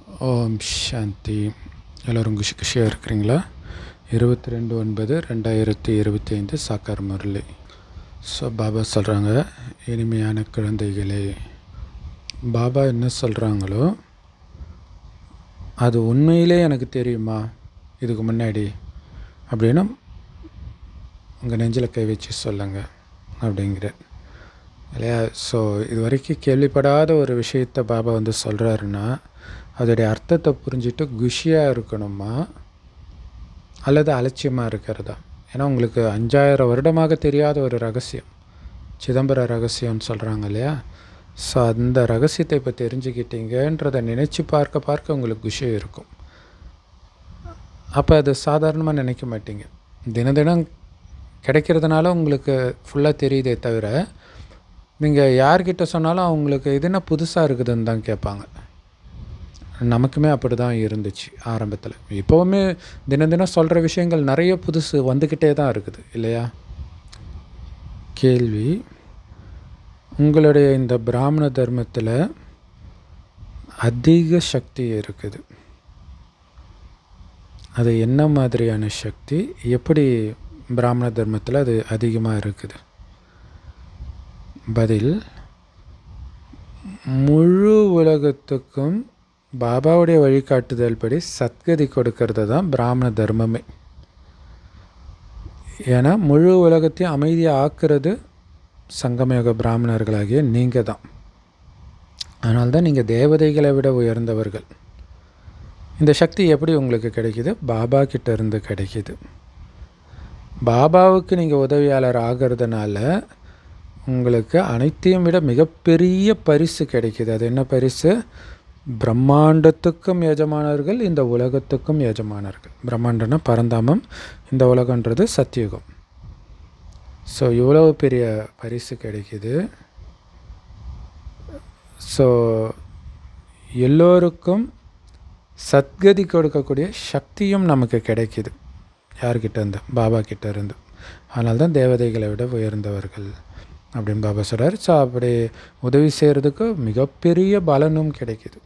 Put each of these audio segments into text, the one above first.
ஓம் சாந்தி. எல்லோரும் குஷியாக இருக்கிறீங்களா? 22/9/2025 சாக்கார் முரளி. ஸோ பாபா சொல்கிறாங்க, இனிமையான குழந்தைகளே, பாபா என்ன சொல்கிறாங்களோ அது உண்மையிலே எனக்கு தெரியுமா இதுக்கு முன்னாடி அப்படின்னா உங்கள் நெஞ்சில் கை வச்சு சொல்லுங்கள் அப்படிங்கிற இல்லையா? ஸோ இது வரைக்கும் கேள்விப்படாத ஒரு விஷயத்தை பாபா வந்து சொல்கிறாருன்னா அதோடைய அர்த்தத்தை புரிஞ்சுட்டு குஷியாக இருக்கணுமா அல்லது அலட்சியமாக இருக்கிறதா? ஏன்னா உங்களுக்கு 5000 வருடமாக தெரியாத ஒரு ரகசியம், சிதம்பர ரகசியம்னு சொல்கிறாங்க இல்லையா? ஸோ அந்த ரகசியத்தை இப்போ தெரிஞ்சுக்கிட்டீங்கன்றதை நினச்சி பார்க்க உங்களுக்கு குஷி இருக்கும். அப்போ அது சாதாரணமாக நினைக்க மாட்டீங்க. தினம் கிடைக்கிறதுனால உங்களுக்கு ஃபுல்லாக தெரியுதே தவிர, நீங்கள் யார்கிட்ட சொன்னாலும் அவங்களுக்கு இது என்ன புதுசாக இருக்குதுன்னு தான் கேட்பாங்க. நமக்குமே அப்படி தான் இருந்துச்சு ஆரம்பத்தில். இப்போவுமே தினம் சொல்கிற விஷயங்கள் நிறைய புதுசு வந்துக்கிட்டே தான் இருக்குது இல்லையா? கேள்வி, உங்களுடைய இந்த பிராமண தர்மத்தில் அதிக சக்தி இருக்குது. அது என்ன மாதிரியான சக்தி? எப்படி பிராமண தர்மத்தில் அது அதிகமாக இருக்குது? பதில், முழு உலகத்துக்கும் பாபாவுடைய வழிகாட்டுதல் படி சத்கதி கொடுக்கறது தான் பிராமண தர்மமே. ஏன்னா முழு உலகத்தையும் அமைதியாக ஆக்குறது சங்கமயோக பிராமணர்களாகிய நீங்கள் தான். அதனால்தான் நீங்கள் தேவதைகளை விட உயர்ந்தவர்கள். இந்த சக்தி எப்படி உங்களுக்கு கிடைக்கிது? பாபா கிட்ட இருந்து கிடைக்கிது. பாபாவுக்கு நீங்கள் உதவியாளர் ஆகிறதுனால உங்களுக்கு அனைத்தையும் விட மிகப்பெரிய பரிசு கிடைக்கிது. அது என்ன பரிசு? பிரம்மாண்டத்துக்கும் எஜமானர்கள், இந்த உலகத்துக்கும் எஜமானர்கள். பிரம்மாண்டம்னா பரந்தாமம், இந்த உலகன்றது சத்தியுகம். ஸோ இவ்வளவு பெரிய பரிசு கிடைக்கிது. ஸோ எல்லோருக்கும் சத்கதி கொடுக்கக்கூடிய சக்தியும் நமக்கு கிடைக்கிது. யார்கிட்ட இருந்து? பாபா கிட்ட இருந்து. அதனால தான் தேவதைகளை விட உயர்ந்தவர்கள் அப்படின்னு பாபா சொல்கிறார். ஸோ அப்படி உதவி செய்கிறதுக்கு மிகப்பெரிய பலனும் கிடைக்கிது.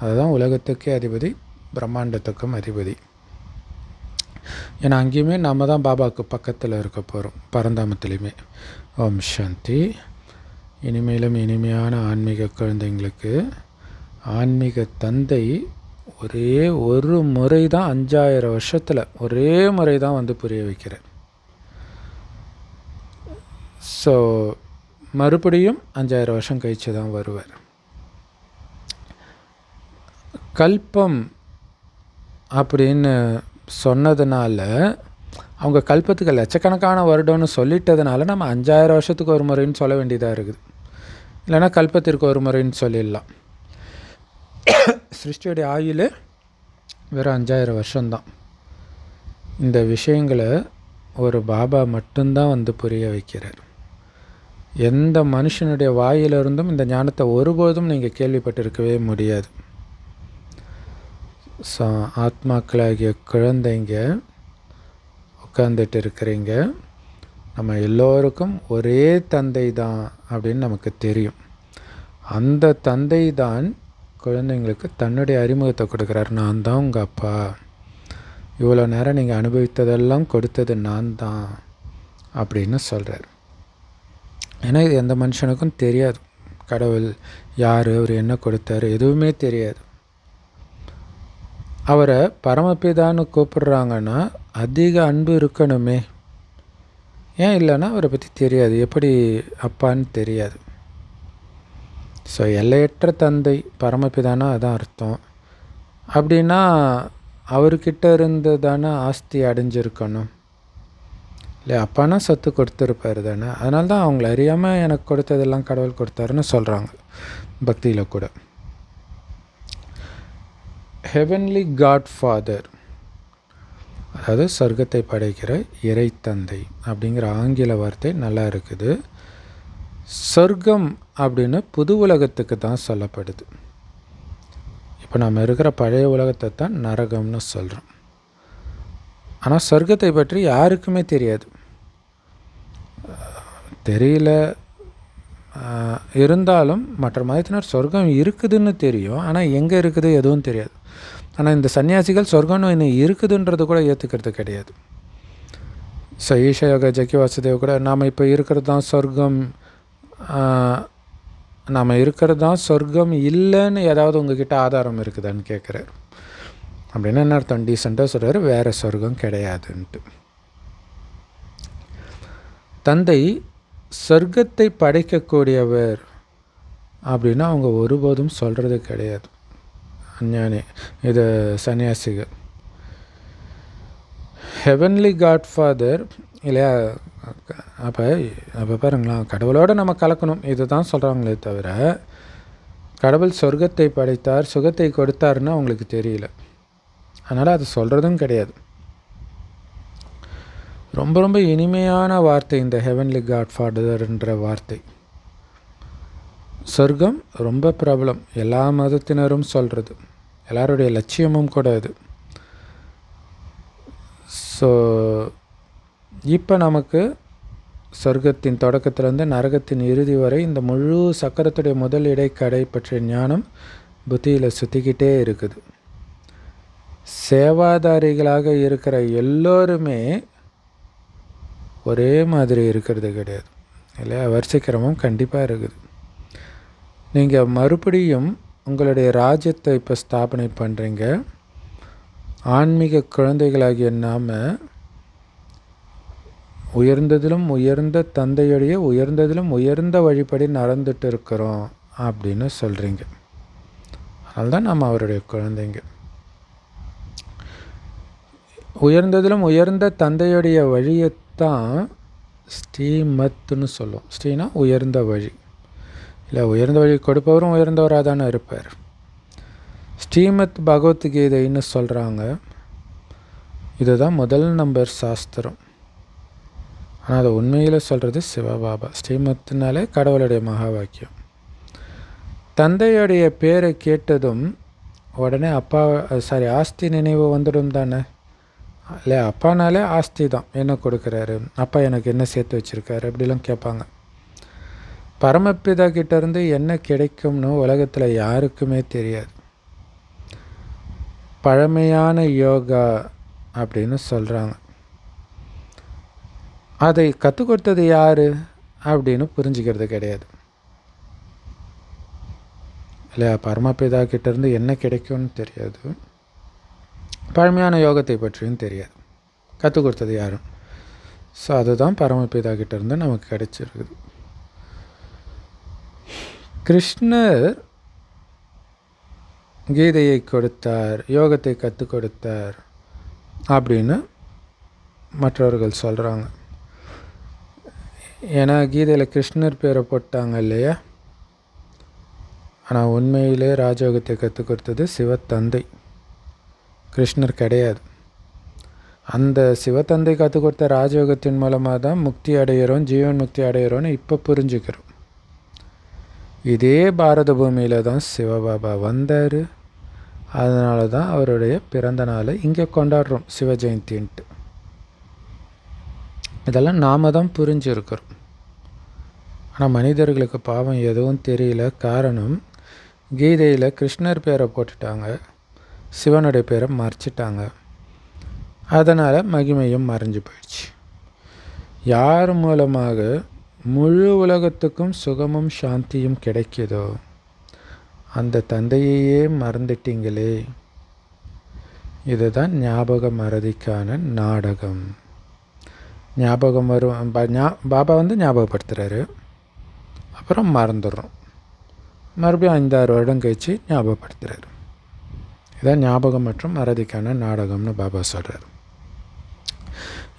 அதுதான் உலகத்துக்கே அதிபதி, பிரம்மாண்டத்துக்கும் அதிபதி. ஏன்னா அங்கேயுமே நம்ம தான் பாபாவுக்கு பக்கத்தில் இருக்க போகிறோம், பரந்தாமத்துலேயுமே. ஓம் சாந்தி. இனிமேலும் இனிமையான ஆன்மீக குழந்தைங்களுக்கு ஆன்மீக தந்தை ஒரே ஒரு முறை தான் 5000 வருஷத்தில் ஒரே முறை தான் வந்து புரிய வைக்கிறார். ஸோ மறுபடியும் 5000 வருஷம் கழித்து தான் வருவார். கல்பம் அப்படின்னு சொன்னதுனால, அவங்க கல்பத்துக்கு லட்சக்கணக்கான வருடம்னு சொல்லிட்டதுனால நம்ம 5000 வருஷத்துக்கு ஒரு முறைன்னு சொல்ல வேண்டியதாக இருக்குது. இல்லைன்னா கல்பத்திற்கு ஒரு முறைன்னு சொல்லிடலாம். சிருஷ்டியுடைய ஆயுள் வெறும் 5000 வருஷம்தான். இந்த விஷயங்களை ஒரு பாபா மட்டும்தான் வந்து புரிய வைக்கிறார். எந்த மனுஷனுடைய வாயிலிருந்தும் இந்த ஞானத்தை ஒருபோதும் நீங்கள் கேள்விப்பட்டிருக்கவே முடியாது. ஸோ ஆத்மாக்களாகிய குழந்தைங்க உட்கார்ந்துட்டு இருக்கிறீங்க. நம்ம எல்லோருக்கும் ஒரே தந்தை தான் அப்படின்னு நமக்கு தெரியும். அந்த தந்தை தான் குழந்தைங்களுக்கு தன்னுடைய அறிமுகத்தை கொடுக்குறார். நான் தான் உங்கள் அப்பா, இவ்வளோ நேரம் நீங்கள் அனுபவித்ததெல்லாம் கொடுத்தது நான் தான் அப்படின்னு சொல்கிறார். ஏன்னா இது எந்த மனுஷனுக்கும் தெரியாது. கடவுள் யார், அவர் என்ன கொடுத்தாரு, எதுவுமே தெரியாது. அவரை பரமபிதான்னு கூப்பிடுறாங்கன்னா அதிக அன்பு இருக்கணுமே. ஏன் இல்லைன்னா அவரை பற்றி தெரியாது, எப்படி அப்பான்னு தெரியாது. ஸோ எல்லையற்ற தந்தை பரமபிதானா அதான் அர்த்தம். அப்படின்னா அவர்கிட்ட இருந்து தானே ஆஸ்தி அடைஞ்சிருக்கணும் இல்லை? அப்பானா சொத்து கொடுத்துருப்பார் தானே. அதனால தான் அவங்கள அறியாமல் எனக்கு கொடுத்ததெல்லாம் கடவுள் கொடுத்தாருன்னு சொல்கிறாங்க பக்தியில் கூட. ஹெவன்லி காட் ஃபாதர், அதாவது சொர்க்கத்தை படைக்கிற இறை தந்தை அப்படிங்கிற ஆங்கில வார்த்தை நல்லா இருக்குது. சொர்க்கம் அப்படின்னு புது உலகத்துக்கு தான் சொல்லப்படுது. இப்போ நம்ம இருக்கிற பழைய உலகத்தை தான் நரகம்னு சொல்கிறோம். ஆனால் சொர்க்கத்தை பற்றி யாருக்குமே தெரியாது. தெரியல இருந்தாலும் மற்ற மதத்தினர் சொர்க்கம் இருக்குதுன்னு தெரியும், ஆனால் எங்கே இருக்குது எதுவும் தெரியாது. ஆனால் இந்த சன்னியாசிகள் சொர்க்கம்னு இன்னும் இருக்குதுன்றது கூட ஏற்றுக்கிறது கிடையாது. ஸோ ஈஷா யோகா ஜக்கி வாசுதேவ் கூட நாம் இப்போ இருக்கிறது தான் சொர்க்கம், நாம் இருக்கிறது தான் சொர்க்கம் இல்லைன்னு ஏதாவது உங்ககிட்ட ஆதாரம் இருக்குதான்னு கேட்குறாரு. அப்படின்னா என்ன அர்த்தம்? டீசெண்டாக சொல்கிறாரு, வேறு சொர்க்கம் கிடையாதுன்ட்டு. தந்தை சொர்க்கத்தை படைக்கக்கூடியவர் அப்படின்னு அவங்க ஒருபோதும் சொல்கிறது கிடையாது. அஞ்ஞானி இது சன்னியாசிகள் ஹெவன்லி காட்ஃபாதர் இல்லையா? அப்போ பாருங்களேன், கடவுளோடு நம்ம கலக்கணும் இது தான் சொல்கிறாங்களே தவிர கடவுள் சொர்க்கத்தை படைத்தார் சுகத்தை கொடுத்தாருன்னு அவங்களுக்கு தெரியல. அதனால் அது சொல்கிறதும் கிடையாது. ரொம்ப ரொம்ப இனிமையான வார்த்தை இந்த ஹெவன்லி காட்ஃபாதர்ன்ற வார்த்தை. சொர்க்கம் ரொம்ப பிரபலம், எல்லா மதத்தினரும் சொல்கிறது, எல்லாருடைய லட்சியமும் கூட அது. ஸோ இப்போ நமக்கு சொர்க்கத்தின் தொடக்கத்திலேருந்து நரகத்தின் இறுதி வரை இந்த முழு சக்கரத்துடைய முதல் இடைக்கடை பற்றிய ஞானம் புத்தியில் சுற்றிக்கிட்டே இருக்குது. சேவாதாரிகளாக இருக்கிற எல்லோருமே ஒரே மாதிரி இருக்கிறது கிடையாது இல்லையா? வரிசைக்கிரமம் கண்டிப்பாக இருக்குது. நீங்கள் மறுபடியும் உங்களுடைய ராஜ்யத்தை இப்போ ஸ்தாபனை பண்ணுறீங்க. ஆன்மீக குழந்தைகளாகிய நாம் உயர்ந்ததிலும் உயர்ந்த தந்தையுடைய உயர்ந்ததிலும் உயர்ந்த வழிபடி நடந்துட்டு இருக்கிறோம் அப்படின்னு சொல்கிறீங்க. அதனால தான் நாம் அவருடைய குழந்தைங்க. உயர்ந்ததிலும் உயர்ந்த தந்தையுடைய வழியைத்தான் ஸ்ரீமத்துன்னு சொல்லுவோம். ஸ்ரீனா உயர்ந்த வழி இல்லை, உயர்ந்த வழி கொடுப்பவரும் உயர்ந்தவராக தானே இருப்பார். ஸ்ரீமத் பகவத்கீதைன்னு சொல்கிறாங்க. இதுதான் முதல் நம்பர் சாஸ்திரம். ஆனால் அதை உண்மையில் சொல்கிறது சிவபாபா. ஸ்ரீமத்னாலே கடவுளுடைய மகா வாக்கியம். தந்தையுடைய பேரை கேட்டதும் உடனே ஆஸ்தி நினைவு வந்துடும் தானே இல்லை? அப்பானாலே ஆஸ்தி தான், என்ன கொடுக்குறாரு, அப்பா எனக்கு என்ன சேர்த்து வச்சுருக்காரு அப்படிலாம் கேட்பாங்க. பரமபிதா கிட்டேருந்து என்ன கிடைக்கும்னு உலகத்தில் யாருக்குமே தெரியாது. பழமையான யோகா அப்படின்னு சொல்கிறாங்க. அதை கற்றுக் கொடுத்தது யார் அப்படின்னு புரிஞ்சுக்கிறது கிடையாது இல்லையா? பரமபிதா கிட்டேருந்து என்ன கிடைக்கும்னு தெரியாது, பழமையான யோகத்தை பற்றியும் தெரியாது. கற்றுக் கொடுத்தது யாரும். ஸோ அதுதான் பரமபிதா கிட்டேருந்து நமக்கு கிடைச்சிருக்குது. கிருஷ்ணர் கீதையை கொடுத்தார், யோகத்தை கற்றுக் கொடுத்தார் அப்படின்னு மற்றவர்கள் சொல்கிறாங்க. ஏன்னா கீதையில் கிருஷ்ணர் பேரை போட்டாங்க இல்லையா? ஆனால் உண்மையிலே ராஜயோகத்தை கற்றுக் கொடுத்தது சிவத்தந்தை, கிருஷ்ணர் கிடையாது. அந்த சிவத்தந்தை கற்றுக் கொடுத்த ராஜயோகத்தின் மூலமாக தான் முக்தி அடைகிறோம், ஜீவன் முக்தி அடைகிறோன்னு இப்போ புரிஞ்சுக்கிறோம். இதே பாரத பூமியில் தான் சிவபாபா வந்தார். அதனால தான் அவருடைய பிறந்த நாளை இங்கே கொண்டாடுறோம், சிவ ஜெயந்தின்ட்டு. இதெல்லாம் நாம் தான் புரிஞ்சுருக்கிறோம். ஆனால் மனிதர்களுக்கு பாவம் எதுவும் தெரியல. காரணம், கீதையில் கிருஷ்ணர் பேரை போட்டுட்டாங்க, சிவனுடைய பேரை மறைச்சிட்டாங்க. அதனால் மகிமையும் மறைஞ்சு போயிடுச்சு. யார் மூலமாக முழு உலகத்துக்கும் சுகமும் சாந்தியும் கிடைக்கிதோ அந்த தந்தையையே மறந்துட்டீங்களே. இதுதான் ஞாபக மறதிக்கான நாடகம். ஞாபகம் வரும், பாபா ஞாபகப்படுத்துகிறாரு, அப்புறம் மறந்துடுறோம், மறுபடியும் 5-6 வருடம் கழித்து ஞாபகப்படுத்துகிறாரு. இதான் ஞாபகம் மற்றும் மறதிக்கான நாடகம்னு பாபா சொல்கிறார்.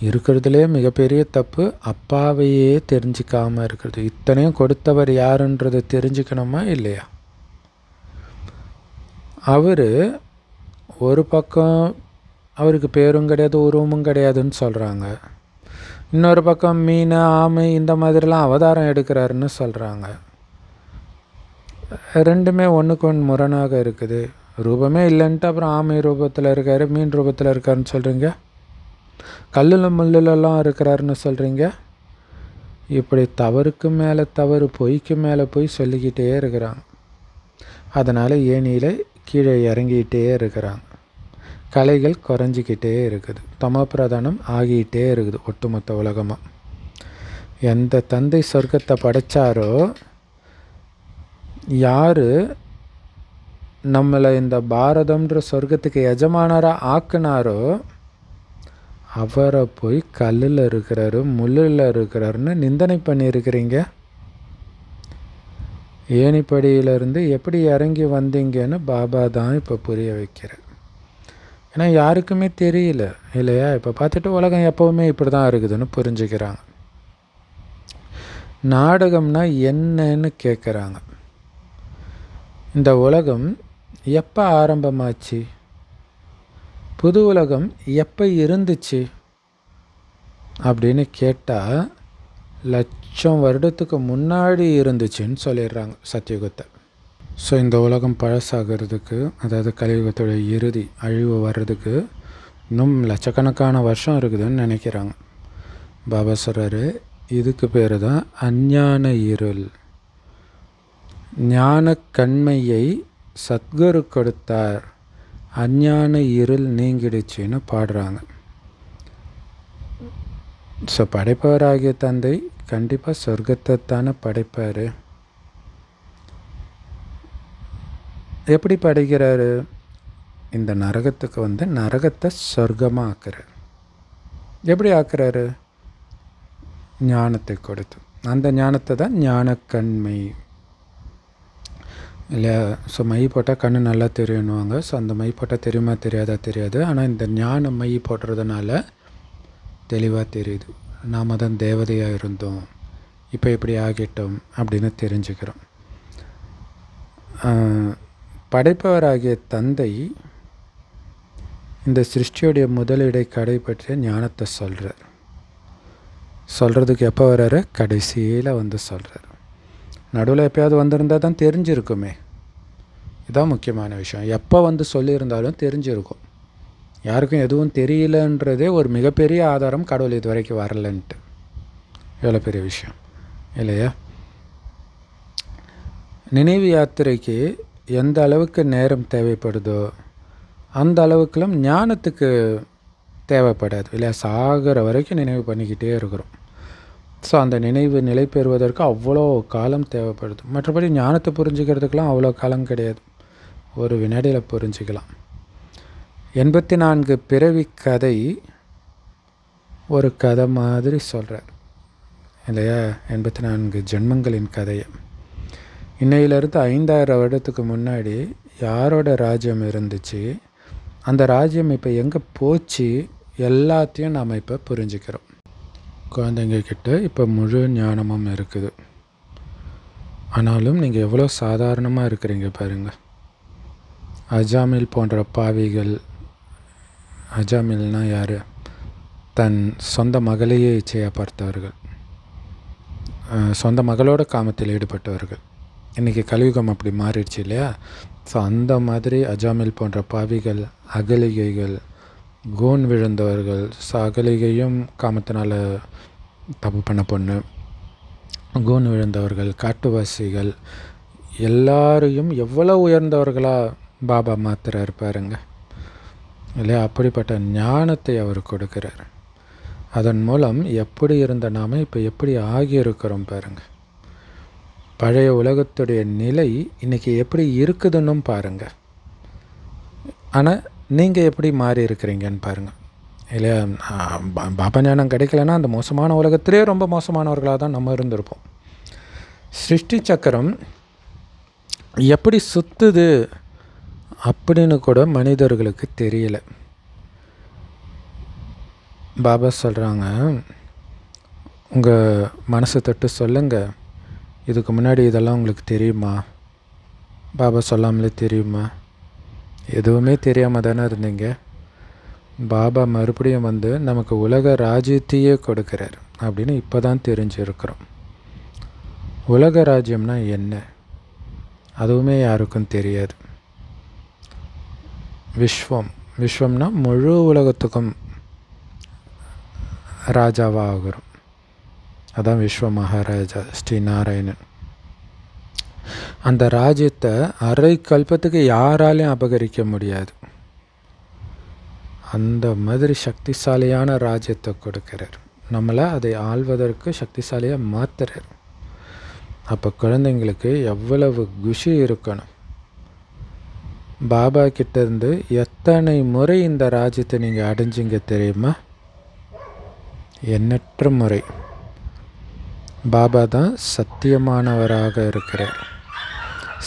இருக்கிறதுலே மிகப்பெரிய தப்பு அப்பாவையே தெரிஞ்சிக்காமல் இருக்கிறது. இத்தனையும் கொடுத்தவர் யாருன்றதை தெரிஞ்சுக்கணுமா இல்லையா? அவர் ஒரு பக்கம் அவருக்கு பேரும் கிடையாது உருவமும் கிடையாதுன்னு சொல்கிறாங்க, இன்னொரு பக்கம் மீன் ஆமை இந்த மாதிரிலாம் அவதாரம் எடுக்கிறாருன்னு சொல்கிறாங்க. ரெண்டுமே ஒன்றுக்கு ஒன்று முரணாக இருக்குது. ரூபமே இல்லைன்ட்டு அப்புறம் ஆமை ரூபத்தில் இருக்கார், மீன் ரூபத்தில் இருக்காருன்னு சொல்கிறீங்க. கல்லில் முள்ளிலெல்லாம் இருக்கிறாருன்னு சொல்கிறீங்க. இப்படி தவறுக்கு மேலே தவறு, பொய்க்கு மேலே பொய் சொல்லிக்கிட்டே இருக்கிறாங்க. அதனால் ஏணியில் கீழே இறங்கிக்கிட்டே இருக்கிறாங்க. கலைகள் குறைஞ்சிக்கிட்டே இருக்குது. தமோபிரதானம் ஆகிக்கிட்டே இருக்குது ஒட்டுமொத்த உலகமாக. எந்த தந்தை சொர்க்கத்தை படைத்தாரோ, யார் நம்மளை இந்த பாரதம்ன்ற சொர்க்கத்துக்கு எஜமானராக ஆக்குனாரோ அவரை போய் கல்லில் இருக்கிறாரு, முள்ளில் இருக்கிறாருன்னு நிந்தனை பண்ணியிருக்கிறீங்க. ஏணிப்படியிலிருந்து எப்படி இறங்கி வந்தீங்கன்னு பாபா தான் இப்போ புரிய வைக்கிறார். ஏன்னா யாருக்குமே தெரியல இல்லையா? இப்போ பார்த்துட்டு உலகம் எப்போவுமே இப்படி தான் இருக்குதுன்னு புரிஞ்சுக்கிறாங்க. நாடகம்னா என்னன்னு கேட்குறாங்க. இந்த உலகம் எப்போ ஆரம்பமாச்சு? புது உலகம் எப்போ இருந்துச்சு அப்படின்னு கேட்டால் லட்சம் வருடத்துக்கு முன்னாடி இருந்துச்சுன்னு சொல்லிடுறாங்க சத்தியுகத்தை. ஸோ இந்த உலகம் பழசாகிறதுக்கு, அதாவது கலியுகத்தோட இறுதி அழிவு வர்றதுக்கு இன்னும் லட்சக்கணக்கான வருஷம் இருக்குதுன்னு நினைக்கிறாங்க. பாபா சொல்கிறாரு, இதுக்கு பேர் தான் அஞ்ஞான இருள். ஞான கண்மையை சத்குரு கொடுத்தார், அஞ்ஞான இருள் நீங்கிடுச்சின்னு பாடுறாங்க. ஸோ படைப்பவராகிய தந்தை கண்டிப்பாக சொர்க்கத்தை தானே படைப்பார். எப்படி படைக்கிறாரு? இந்த நரகத்துக்கு வந்து நரகத்தை சொர்க்கமாக ஆக்குறார். எப்படி ஆக்குறாரு? ஞானத்தை கொடுத்து. அந்த ஞானத்தை தான் ஞானக்கண்மை இல்லையா? ஸோ மை போட்டால் கண்ணு நல்லா தெரியணுவாங்க. ஸோ அந்த மை போட்டால் தெரியுமா தெரியாதா தெரியாது. ஆனால் இந்த ஞான மை போடுறதுனால தெளிவாக தெரியுது. நாம் தான் தேவதையாக இருந்தோம், இப்போ இப்படி ஆகிட்டோம் அப்படின்னு தெரிஞ்சுக்கிறோம். படைப்பவராகிய தந்தை இந்த சிருஷ்டியோடைய முதலிடை கடை பற்றிய ஞானத்தை சொல்கிறதுக்கு எப்போ வர்றாரு? கடைசியில் வந்து சொல்கிறார். நடுவில் எப்போயாவது வந்திருந்தால் தான் தெரிஞ்சிருக்குமே. இதுதான் முக்கியமான விஷயம். எப்போ வந்து சொல்லியிருந்தாலும் தெரிஞ்சிருக்கும். யாருக்கும் எதுவும் தெரியலன்றதே ஒரு மிகப்பெரிய ஆதாரம், கடவுள் இது வரைக்கும் வரலன்ட்டு. எவ்வளோ பெரிய விஷயம் இல்லையா? நினைவு யாத்திரைக்கு எந்த அளவுக்கு நேரம் தேவைப்படுதோ அந்த அளவுக்குலாம் ஞானத்துக்கு தேவைப்படாது இல்லையா? சாகிற வரைக்கும் நினைவு பண்ணிக்கிட்டே இருக்கிறோம். ஸோ அந்த நினைவு நிலை பெறுவதற்கு அவ்வளோ காலம் தேவைப்படுது. மற்றபடி ஞானத்தை புரிஞ்சுக்கிறதுக்கெலாம் அவ்வளோ காலம் கிடையாது, ஒரு வினாடியில் புரிஞ்சுக்கலாம். 84 பிறவி கதை ஒரு கதை மாதிரி சொல்கிறார் இல்லையா? 84 ஜென்மங்களின் கதையை. இன்னையிலிருந்து 5000 வருடத்துக்கு முன்னாடி யாரோட ராஜ்யம் இருந்துச்சு, அந்த ராஜ்யம் இப்போ எங்கே போச்சு, எல்லாத்தையும் நாம் இப்போ புரிஞ்சுக்கிறோம். குழந்தைங்க கிட்ட இப்போ முழு ஞானமும் இருக்குது. ஆனாலும் நீங்கள் எவ்வளோ சாதாரணமாக இருக்கிறீங்க பாருங்கள். அஜாமில் போன்ற பாவிகள், அஜாமில்னால் யார்? தன் சொந்த மகளையே இச்சையாக பார்த்தவர்கள், சொந்த மகளோட காமத்தில் ஈடுபட்டவர்கள். இன்றைக்கி கலியுகம் அப்படி மாறிடுச்சு இல்லையா? ஸோ அந்த மாதிரி அஜாமில் போன்ற பாவிகள், அகலிகைகள், கோன் விழுந்தவர்கள். ஸோ அகலிகையும் காமத்தினால் தப்பு பண்ண பொண்ணு, கோன் விழுந்தவர்கள், காட்டுவாசிகள், எல்லாரையும் எவ்வளோ உயர்ந்தவர்களாக பாபா மாத்துறாரு பாருங்க இல்லையா? அப்படிப்பட்ட ஞானத்தை அவர் கொடுக்குறார். அதன் மூலம் எப்படி இருந்த நாம் இப்போ எப்படி ஆகியிருக்கிறோம் பாருங்கள். பழைய உலகத்துடைய நிலை இன்றைக்கி எப்படி இருக்குதுன்னு பாருங்கள். ஆனால் நீங்கள் எப்படி மாறி இருக்கிறீங்கன்னு பாருங்கள் இல்லையா? பாபா ஞானம் கிடைக்கலன்னா அந்த மோசமான உலகத்திலே ரொம்ப மோசமானவர்களாக தான் நம்ம இருந்திருப்போம். சிருஷ்டி சக்கரம் எப்படி சுற்றுது அப்படின்னு கூட மனிதர்களுக்கு தெரியல. பாபா சொல்கிறாங்க, உங்கள் மனசை தொட்டு சொல்லுங்கள், இதுக்கு முன்னாடி இதெல்லாம் உங்களுக்கு தெரியுமா? பாபா சொல்லாமலே தெரியுமா? எதுவுமே தெரியாமல் தானே இருந்தீங்க. பாபா மறுபடியும் வந்து நமக்கு உலக ராஜ்யத்தையே கொடுக்குறார் அப்படின்னு இப்போ தான் தெரிஞ்சிருக்கிறோம். உலக ராஜ்யம்னா என்ன? அதுவுமே யாருக்கும் தெரியாது. விஸ்வம்னா முழு உலகத்துக்கும் ராஜாவாக ஆகிறோம். அதான் விஸ்வ மகாராஜா ஸ்ரீ நாராயணன். அந்த ராஜ்யத்தை அரை கல்பத்துக்கு யாராலையும் அபகரிக்க முடியாது. அந்த மாதிரி சக்திசாலியான ராஜ்யத்தை கொடுக்கிறார். நம்மளை அதை ஆள்வதற்கு சக்திசாலியாக மாற்றுறார். அப்போ குழந்தைங்களுக்கு எவ்வளவு குஷி இருக்கணும். பாபா கிட்டேருந்து எத்தனை முறை இந்த ராஜ்யத்தை நீங்கள் அடைஞ்சிங்க தெரியுமா? எண்ணற்ற முறை. பாபா தான் சத்தியமானவராக இருக்கிறார்.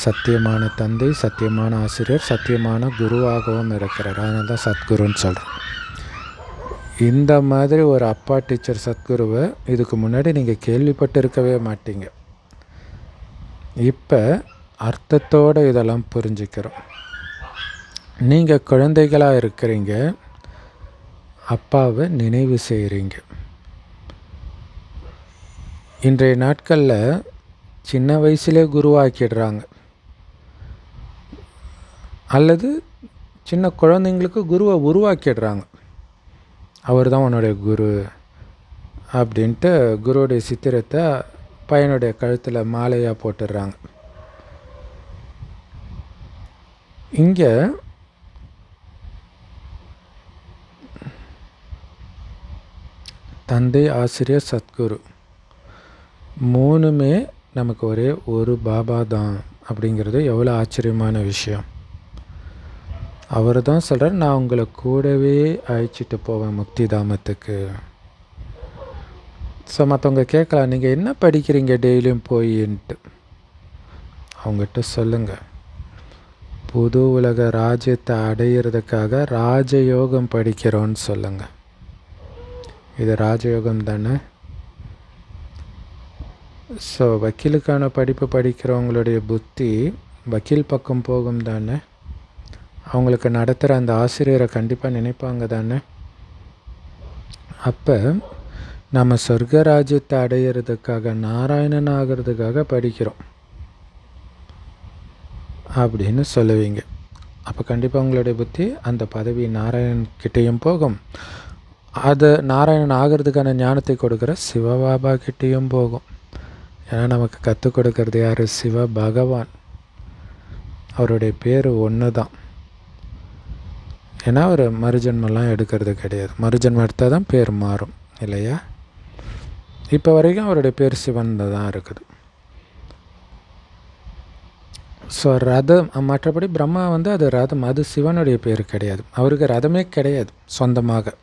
சத்தியமான தந்தை, சத்தியமான ஆசிரியர், சத்தியமான குருவாகவும் இருக்கிறார். அதனால தான் சத்குருன்னு சொல்கிறோம். இந்த மாதிரி ஒரு அப்பா டீச்சர் சத்குருவை இதுக்கு முன்னாடி நீங்கள் கேள்விப்பட்டிருக்கவே மாட்டீங்க. இப்போ அர்த்தத்தோடு இதெல்லாம் புரிஞ்சுக்கிறோம். நீங்கள் குழந்தைகளாக இருக்கிறீங்க, அப்பாவை நினைவு செய்கிறீங்க. இன்றைய நாட்களில் சின்ன வயசுலே குருவாக்கிடுறாங்க, அல்லது சின்ன குழந்தைங்களுக்கு குருவை உருவாக்கிடுறாங்க. அவர் தான் உன்னுடைய குரு அப்படின்ட்டு குருவுடைய சித்திரத்தை பையனுடைய கழுத்தில் மாலையாக போட்டுடுறாங்க. இங்கே தந்தை, ஆசிரியர், சத்குரு மூணுமே நமக்கு ஒரே ஒரு பாபா தான் அப்படிங்கிறது எவ்வளோ ஆச்சரியமான விஷயம். அவர் தான் சொல்கிறார், நான் உங்களை கூடவே அழைச்சிட்டு போவேன் முக்தி தாமத்துக்கு. ஸோ மற்றவங்க கேட்கலாம், நீங்கள் என்ன படிக்கிறீங்க டெய்லியும் போயின்ட்டு. அவங்ககிட்ட சொல்லுங்கள், புது உலக ராஜ்யத்தை அடையிறதுக்காக ராஜயோகம் படிக்கிறோன்னு சொல்லுங்கள். இது ராஜயோகம் தானே. ஸோ வக்கீலுக்கான படிப்பு படிக்கிறவங்களுடைய புத்தி வக்கீல் பக்கம் போகும் தானே. அவங்களுக்கு நடத்துகிற அந்த ஆசிரியரை கண்டிப்பாக நினைப்பாங்க தானே. அப்போ நம்ம சொர்க்க ராஜ்யத்தை அடையிறதுக்காக, நாராயணன் ஆகிறதுக்காக படிக்கிறோம் அப்படின்னு சொல்லுவீங்க. அப்போ கண்டிப்பாக உங்களுடைய புத்தி அந்த பதவி நாராயணன்கிட்டையும் போகும். அது நாராயணன் ஆகிறதுக்கான ஞானத்தை கொடுக்குற சிவபாபா கிட்டேயும் போகும். ஏன்னா நமக்கு கற்றுக் கொடுக்கறது யார்? சிவ பகவான். அவருடைய பேர் ஒன்று தான். ஏன்னா அவர் மறுஜன்மெல்லாம் எடுக்கிறது கிடையாது. மறுஜன்மம் எடுத்தால் தான் பேர் மாறும் இல்லையா? இப்போ வரைக்கும் அவருடைய பேர் சிவன் தான் இருக்குது. ஸோ ரதம், மற்றபடி பிரம்மா அது ரதம், அது சிவனுடைய பேர் கிடையாது. அவருக்கு ரதமே கிடையாது சொந்தமாக.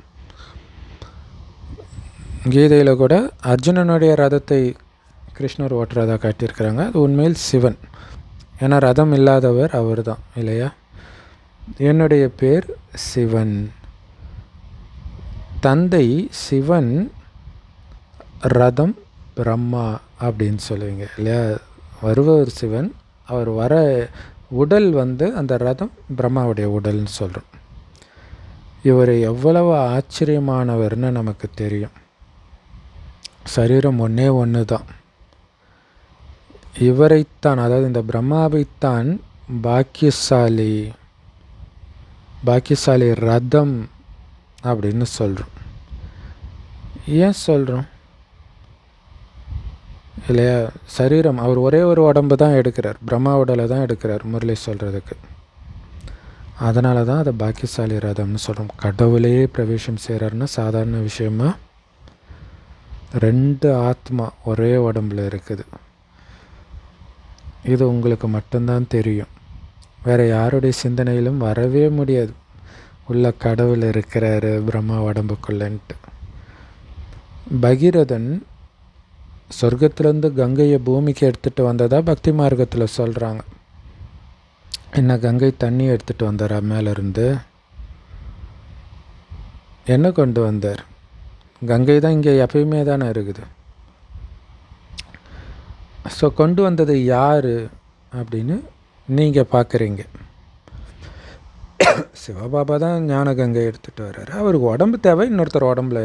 கீதையில் கூட அர்ஜுனனுடைய ரதத்தை கிருஷ்ணர் ஓட்டுறதாக காட்டியிருக்கிறாங்க. அது உண்மையில் சிவன். ஏன்னா ரதம் இல்லாதவர் அவர் தான் இல்லையா? என்னுடைய பேர் சிவன். தந்தை சிவன், ரதம் பிரம்மா அப்படின்னு சொல்லுவீங்க இல்லையா? வருபவர் சிவன், அவர் வர உடல் அந்த ரதம் பிரம்மாவுடைய உடல்னு சொல்கிறோம். இவர் எவ்வளவு ஆச்சரியமானவர்னு நமக்கு தெரியும். சரீரம் ஒன்றே ஒன்று தான். இவரைத்தான், அதாவது இந்த பிரம்மாவைத்தான் பாக்கியசாலி ரதம் அப்படின்னு சொல்கிறோம். ஏன் சொல்கிறோம் இல்லையா? சரீரம், அவர் ஒரே ஒரு உடம்பு தான் எடுக்கிறார், பிரம்மா உடலை தான் எடுக்கிறார் முரளி சொல்கிறதுக்கு. அதனால தான் அதை பாக்கியசாலி ரதம்னு சொல்கிறோம். கடவுளே பிரவேசம் செய்கிறாருன்னா சாதாரண விஷயமா? 2 ஆத்மா ஒரே உடம்பில் இருக்குது. இது உங்களுக்கு மட்டும்தான் தெரியும். வேறு யாருடைய சிந்தனையிலும் வரவே முடியாது உள்ள கடவுள் இருக்கிறாரு பிரம்மா உடம்புக்குள்ளன்ட்டு. பகீரதன் சொர்க்கத்திலேருந்து கங்கையை பூமிக்கு எடுத்துகிட்டு வந்ததாக பக்தி மார்க்கத்தில் சொல்கிறாங்க. என்ன கங்கை தண்ணி எடுத்துகிட்டு வந்தாரா மேலேருந்து? என்ன கொண்டு வந்தார்? கங்கை தான் இங்கே எப்பயுமே தானே இருக்குது. ஸோ கொண்டு வந்தது யார் அப்படின்னு நீங்கள் பார்க்குறீங்க. சிவபாபா தான் ஞான கங்கை எடுத்துகிட்டு வர்றாரு. அவருக்கு உடம்பு தேவை, இன்னொருத்தர் உடம்புல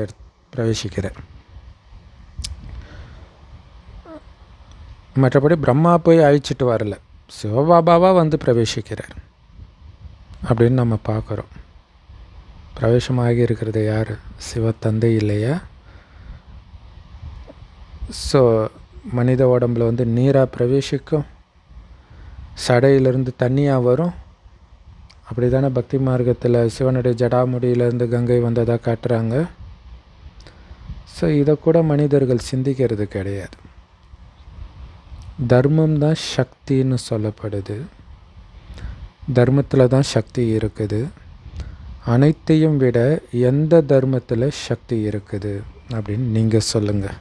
பிரவேசிக்கிறார். மற்றபடி பிரம்மா போய் அழிச்சிட்டு வரல, சிவபாபாவாக பிரவேசிக்கிறார் அப்படின்னு நம்ம பார்க்குறோம். பிரவேசமாகி இருக்கிறது யார்? சிவ தந்தை இல்லையா? ஸோ மனித உடம்பில் வந்து நீராக பிரவேசிக்கும், சடையிலிருந்து தண்ணியாக வரும். அப்படி தானே பக்தி மார்க்கத்தில் சிவனுடைய ஜடாமுடியிலேருந்து கங்கை வந்ததாக காட்டுறாங்க. ஸோ இதை கூட மனிதர்கள் சிந்திக்கிறது கிடையாது. தர்மம் தான் சக்தின்னு சொல்லப்படுது. தர்மத்தில் தான் சக்தி இருக்குது. அனைத்தையும் விட எந்த தர்மத்தில் சக்தி இருக்குது அப்படின்னு நீங்கள் சொல்லுங்கள்.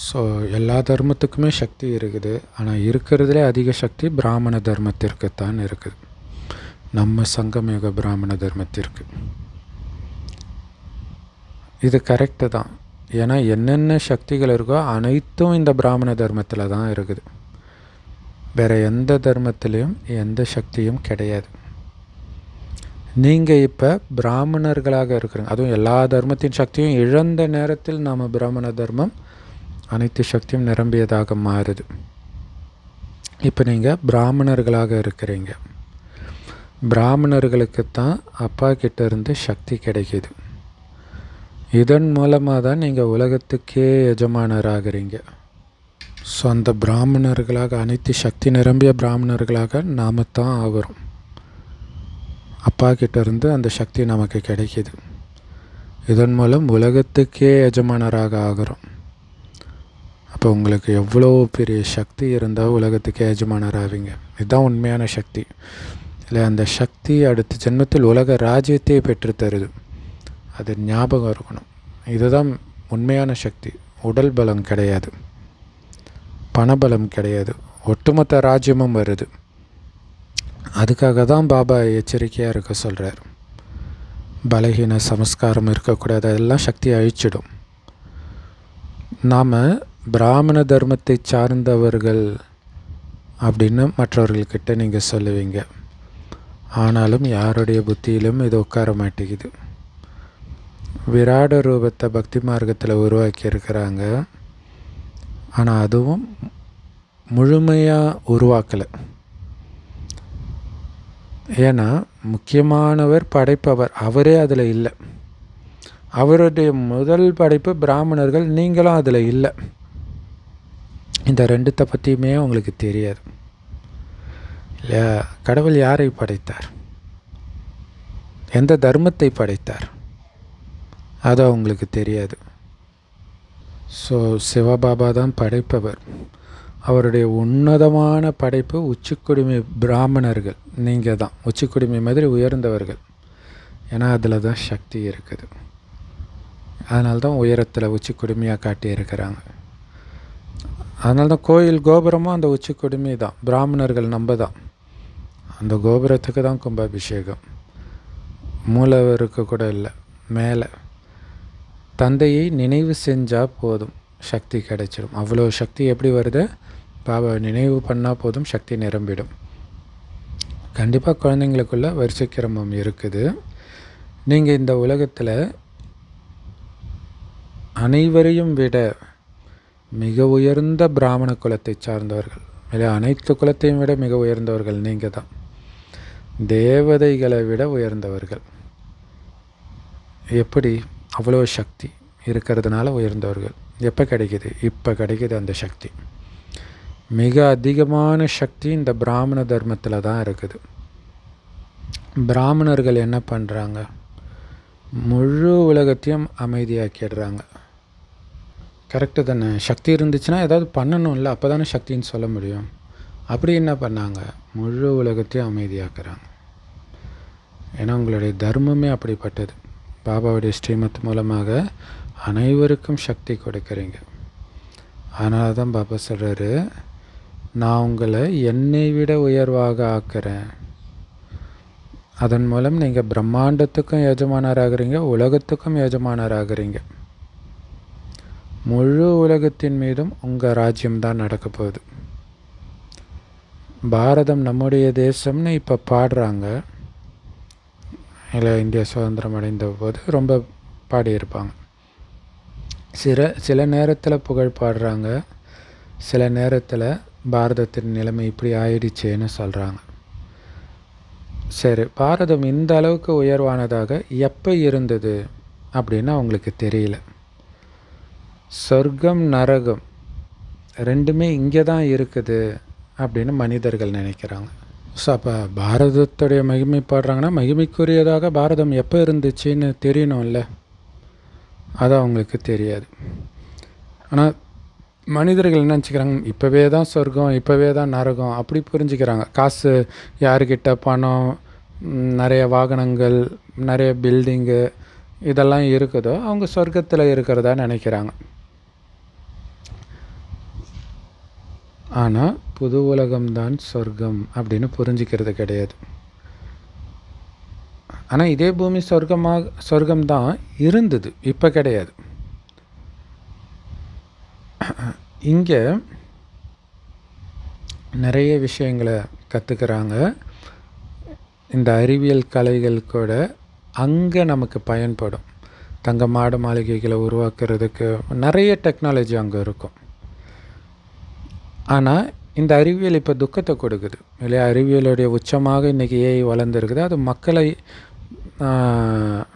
ஸோ எல்லா தர்மத்துக்குமே சக்தி இருக்குது. ஆனால் இருக்கிறதுலே அதிக சக்தி பிராமண தர்மத்திற்குத்தான் இருக்குது, நம்ம சங்கமயுக பிராமண தர்மத்திற்கு. இது கரெக்டு தான். ஏன்னா என்னென்ன சக்திகள் இருக்கோ அனைத்தும் இந்த பிராமண தர்மத்தில் தான் இருக்குது. வேறு எந்த தர்மத்திலையும் எந்த சக்தியும் கிடையாது. நீங்கள் இப்போ பிராமணர்களாக இருக்கிறீங்க. அதுவும் எல்லா தர்மத்தின் சக்தியும் இழந்த நேரத்தில் நாம் பிராமண தர்மம் அனைத்து சக்தியும் நிரம்பியதாக மாறுது. இப்போ நீங்கள் பிராமணர்களாக இருக்கிறீங்க. பிராமணர்களுக்குத்தான் அப்பா கிட்டேருந்து சக்தி கிடைக்கிது. இதன் மூலமாக தான் நீங்கள் உலகத்துக்கே எஜமானராகிறீங்க. ஸோ அந்த பிராமணர்களாக, அனைத்து சக்தி நிரம்பிய பிராமணர்களாக நாம் தான் ஆகிறோம். அப்பா கிட்டேருந்து அந்த சக்தி நமக்கு கிடைக்கிது. இதன் மூலம் உலகத்துக்கே எஜமானராக ஆகிறோம். அப்போ உங்களுக்கு எவ்வளோ பெரிய சக்தி இருந்தால் உலகத்துக்கே எஜமானராவீங்க. இதுதான் உண்மையான சக்தி. இல்லை, அந்த சக்தி அடுத்த ஜென்மத்தில் உலக ராஜ்யத்தையே பெற்றுத்தருது. அது ஞாபகம் இருக்கணும். இதுதான் உண்மையான சக்தி. உடல் பலம் கிடையாது, பணபலம் கிடையாது, ஒட்டுமொத்த ராஜ்யமும் வருது. அதுக்காக தான் பாபா எச்சரிக்கையாக இருக்க சொல்கிறார். பலகீன சமஸ்காரம் இருக்கக்கூடாது, அதெல்லாம் சக்தியை அழிச்சிடும். நாம் பிராமண தர்மத்தை சார்ந்தவர்கள் அப்படின்னு மற்றவர்கள்கிட்ட நீங்கள் சொல்லுவீங்க. ஆனாலும் யாருடைய புத்தியிலும் இது உட்கார மாட்டேங்குது. விராட ரூபத்தை பக்தி மார்க்கத்தில் உருவாக்கி இருக்கிறாங்க. ஆனால் அதுவும் முழுமையாக உருவாக்கலை. ஏன்னா முக்கியமானவர் படைப்பவர், அவரே அதில் இல்லை. அவருடைய முதல் படைப்பு பிராமணர்கள், நீங்களும் அதில் இல்லை. இந்த ரெண்டுத்தை பற்றியுமே உங்களுக்கு தெரியாது இல்லையா? கடவுள் யாரை படைத்தார், எந்த தர்மத்தை படைத்தார், அது அவங்களுக்கு தெரியாது. ஸோ சிவபாபா தான் படைப்பவர். அவருடைய உன்னதமான படைப்பு உச்சிக்குடிமை பிராமணர்கள். நீங்கள் தான் உச்சிக்குடிமை மாதிரி உயர்ந்தவர்கள். ஏன்னா அதில் தான் சக்தி இருக்குது. அதனால தான் உயரத்தில் உச்சிக்குடுமையாக காட்டியிருக்கிறாங்க. அதனால தான் கோயில் கோபுரமும் அந்த உச்சிக்குடுமை தான். பிராமணர்கள் நம்ம தான். அந்த கோபுரத்துக்கு தான் கும்பாபிஷேகம். மூலவருக்கு கூட இல்லை. மேலே தந்தையை நினைவு செஞ்சால் போதும், சக்தி கிடைச்சிடும். அவ்வளோ சக்தி எப்படி வருது? பாபாவை நினைவு பண்ணால் போதும், சக்தி நிரம்பிடும். கண்டிப்பாக குழந்தைங்களுக்குள்ள வரிசைக்கிரமம் இருக்குது. நீங்கள் இந்த உலகத்தில் அனைவரையும் விட மிக உயர்ந்த பிராமண குலத்தை சார்ந்தவர்கள். இல்லை, அனைத்து குலத்தையும் விட மிக உயர்ந்தவர்கள் நீங்கள் தான். தேவதைகளை விட உயர்ந்தவர்கள். எப்படி? அவ்வளோ சக்தி இருக்கிறதுனால உயர்ந்தவர்கள். எப்போ கிடைக்கிது? இப்போ கிடைக்கிது அந்த சக்தி. மிக அதிகமான சக்தி இந்த பிராமண தர்மத்தில் தான் இருக்குது. பிராமணர்கள் என்ன பண்ணுறாங்க? முழு உலகத்தையும் அமைதியாக்கிடுறாங்க. கரெக்டு தானே? சக்தி இருந்துச்சுன்னா ஏதாவது பண்ணணும்ல, அப்போ தானே சக்தின்னு சொல்ல முடியும். அப்படி என்ன பண்ணாங்க? முழு உலகத்தையும் அமைதியாக்குறாங்க. ஏன்னா உங்களுடைய தர்மமே அப்படிப்பட்டது. பாபாவுடைய ஸ்ரீமத் மூலமாக அனைவருக்கும் சக்தி கொடுக்குறீங்க. அதனால தான் பாபா சொல்கிறாரு, நான் உங்களை என்னை விட உயர்வாக ஆக்குறேன். அதன் மூலம் நீங்கள் பிரம்மாண்டத்துக்கும் எஜமானராகிறீங்க, உலகத்துக்கும் எஜமானராகிறீங்க. முழு உலகத்தின் மீதும் உங்கள் ராஜ்யம்தான் நடக்க போகுது. பாரதம் நம்முடைய தேசம்னு இப்போ பாடுறாங்க. இல்லை, இந்தியா சுதந்திரம் அடைந்த போது ரொம்ப பாடியிருப்பாங்க. சில நேரத்தில் புகழ் பாடுறாங்க, சில நேரத்தில் பாரதத்தின் நிலைமை இப்படி ஆயிடுச்சேன்னு சொல்கிறாங்க. சரி, பாரதம் இந்த அளவுக்கு உயர்வானதாக எப்போ இருந்தது அப்படின்னு அவங்களுக்கு தெரியல. சொர்க்கம் நரகம் ரெண்டுமே இங்கே தான் இருக்குது அப்படின்னு மனிதர்கள் நினைக்கிறாங்க. ஸோ அப்போ பாரதத்துடைய மகிமை பாடுறாங்கன்னா மகிமைக்குரியதாக பாரதம் எப்போ இருந்துச்சுன்னு தெரியணும்ல, அது அவங்களுக்கு தெரியாது. ஆனால் மனிதர்கள் என்ன நினச்சிக்கிறாங்க, இப்போவே தான் சொர்க்கம், இப்போவே தான் நரகம் அப்படி புரிஞ்சுக்கிறாங்க. காசு யாருக்கிட்ட, பணம், நிறைய வாகனங்கள், நிறைய பில்டிங்கு இதெல்லாம் இருக்குதோ அவங்க சொர்க்கத்தில் இருக்கிறதா நினைக்கிறாங்க. ஆனால் புது உலகம்தான் சொர்க்கம் அப்படின்னு புரிஞ்சிக்கிறது கிடையாது. ஆனால் இதே பூமி சொர்க்கம்தான் இருந்தது, இப்போ கிடையாது. இங்கே நிறைய விஷயங்களை கற்றுக்கிறாங்க. இந்த அறிவியல் கலைகள் கூட அங்கே நமக்கு பயன்படும். தங்க மாட மாளிகைகளை உருவாக்குறதுக்கு நிறைய டெக்னாலஜி அங்கே இருக்கும். ஆனால் இந்த அறிவியல் இப்போ துக்கத்தை கொடுக்குது இல்லையா? அறிவியலுடைய உச்சமாக இன்றைக்கி ஏஐ வளர்ந்துருக்குது. அது மக்களை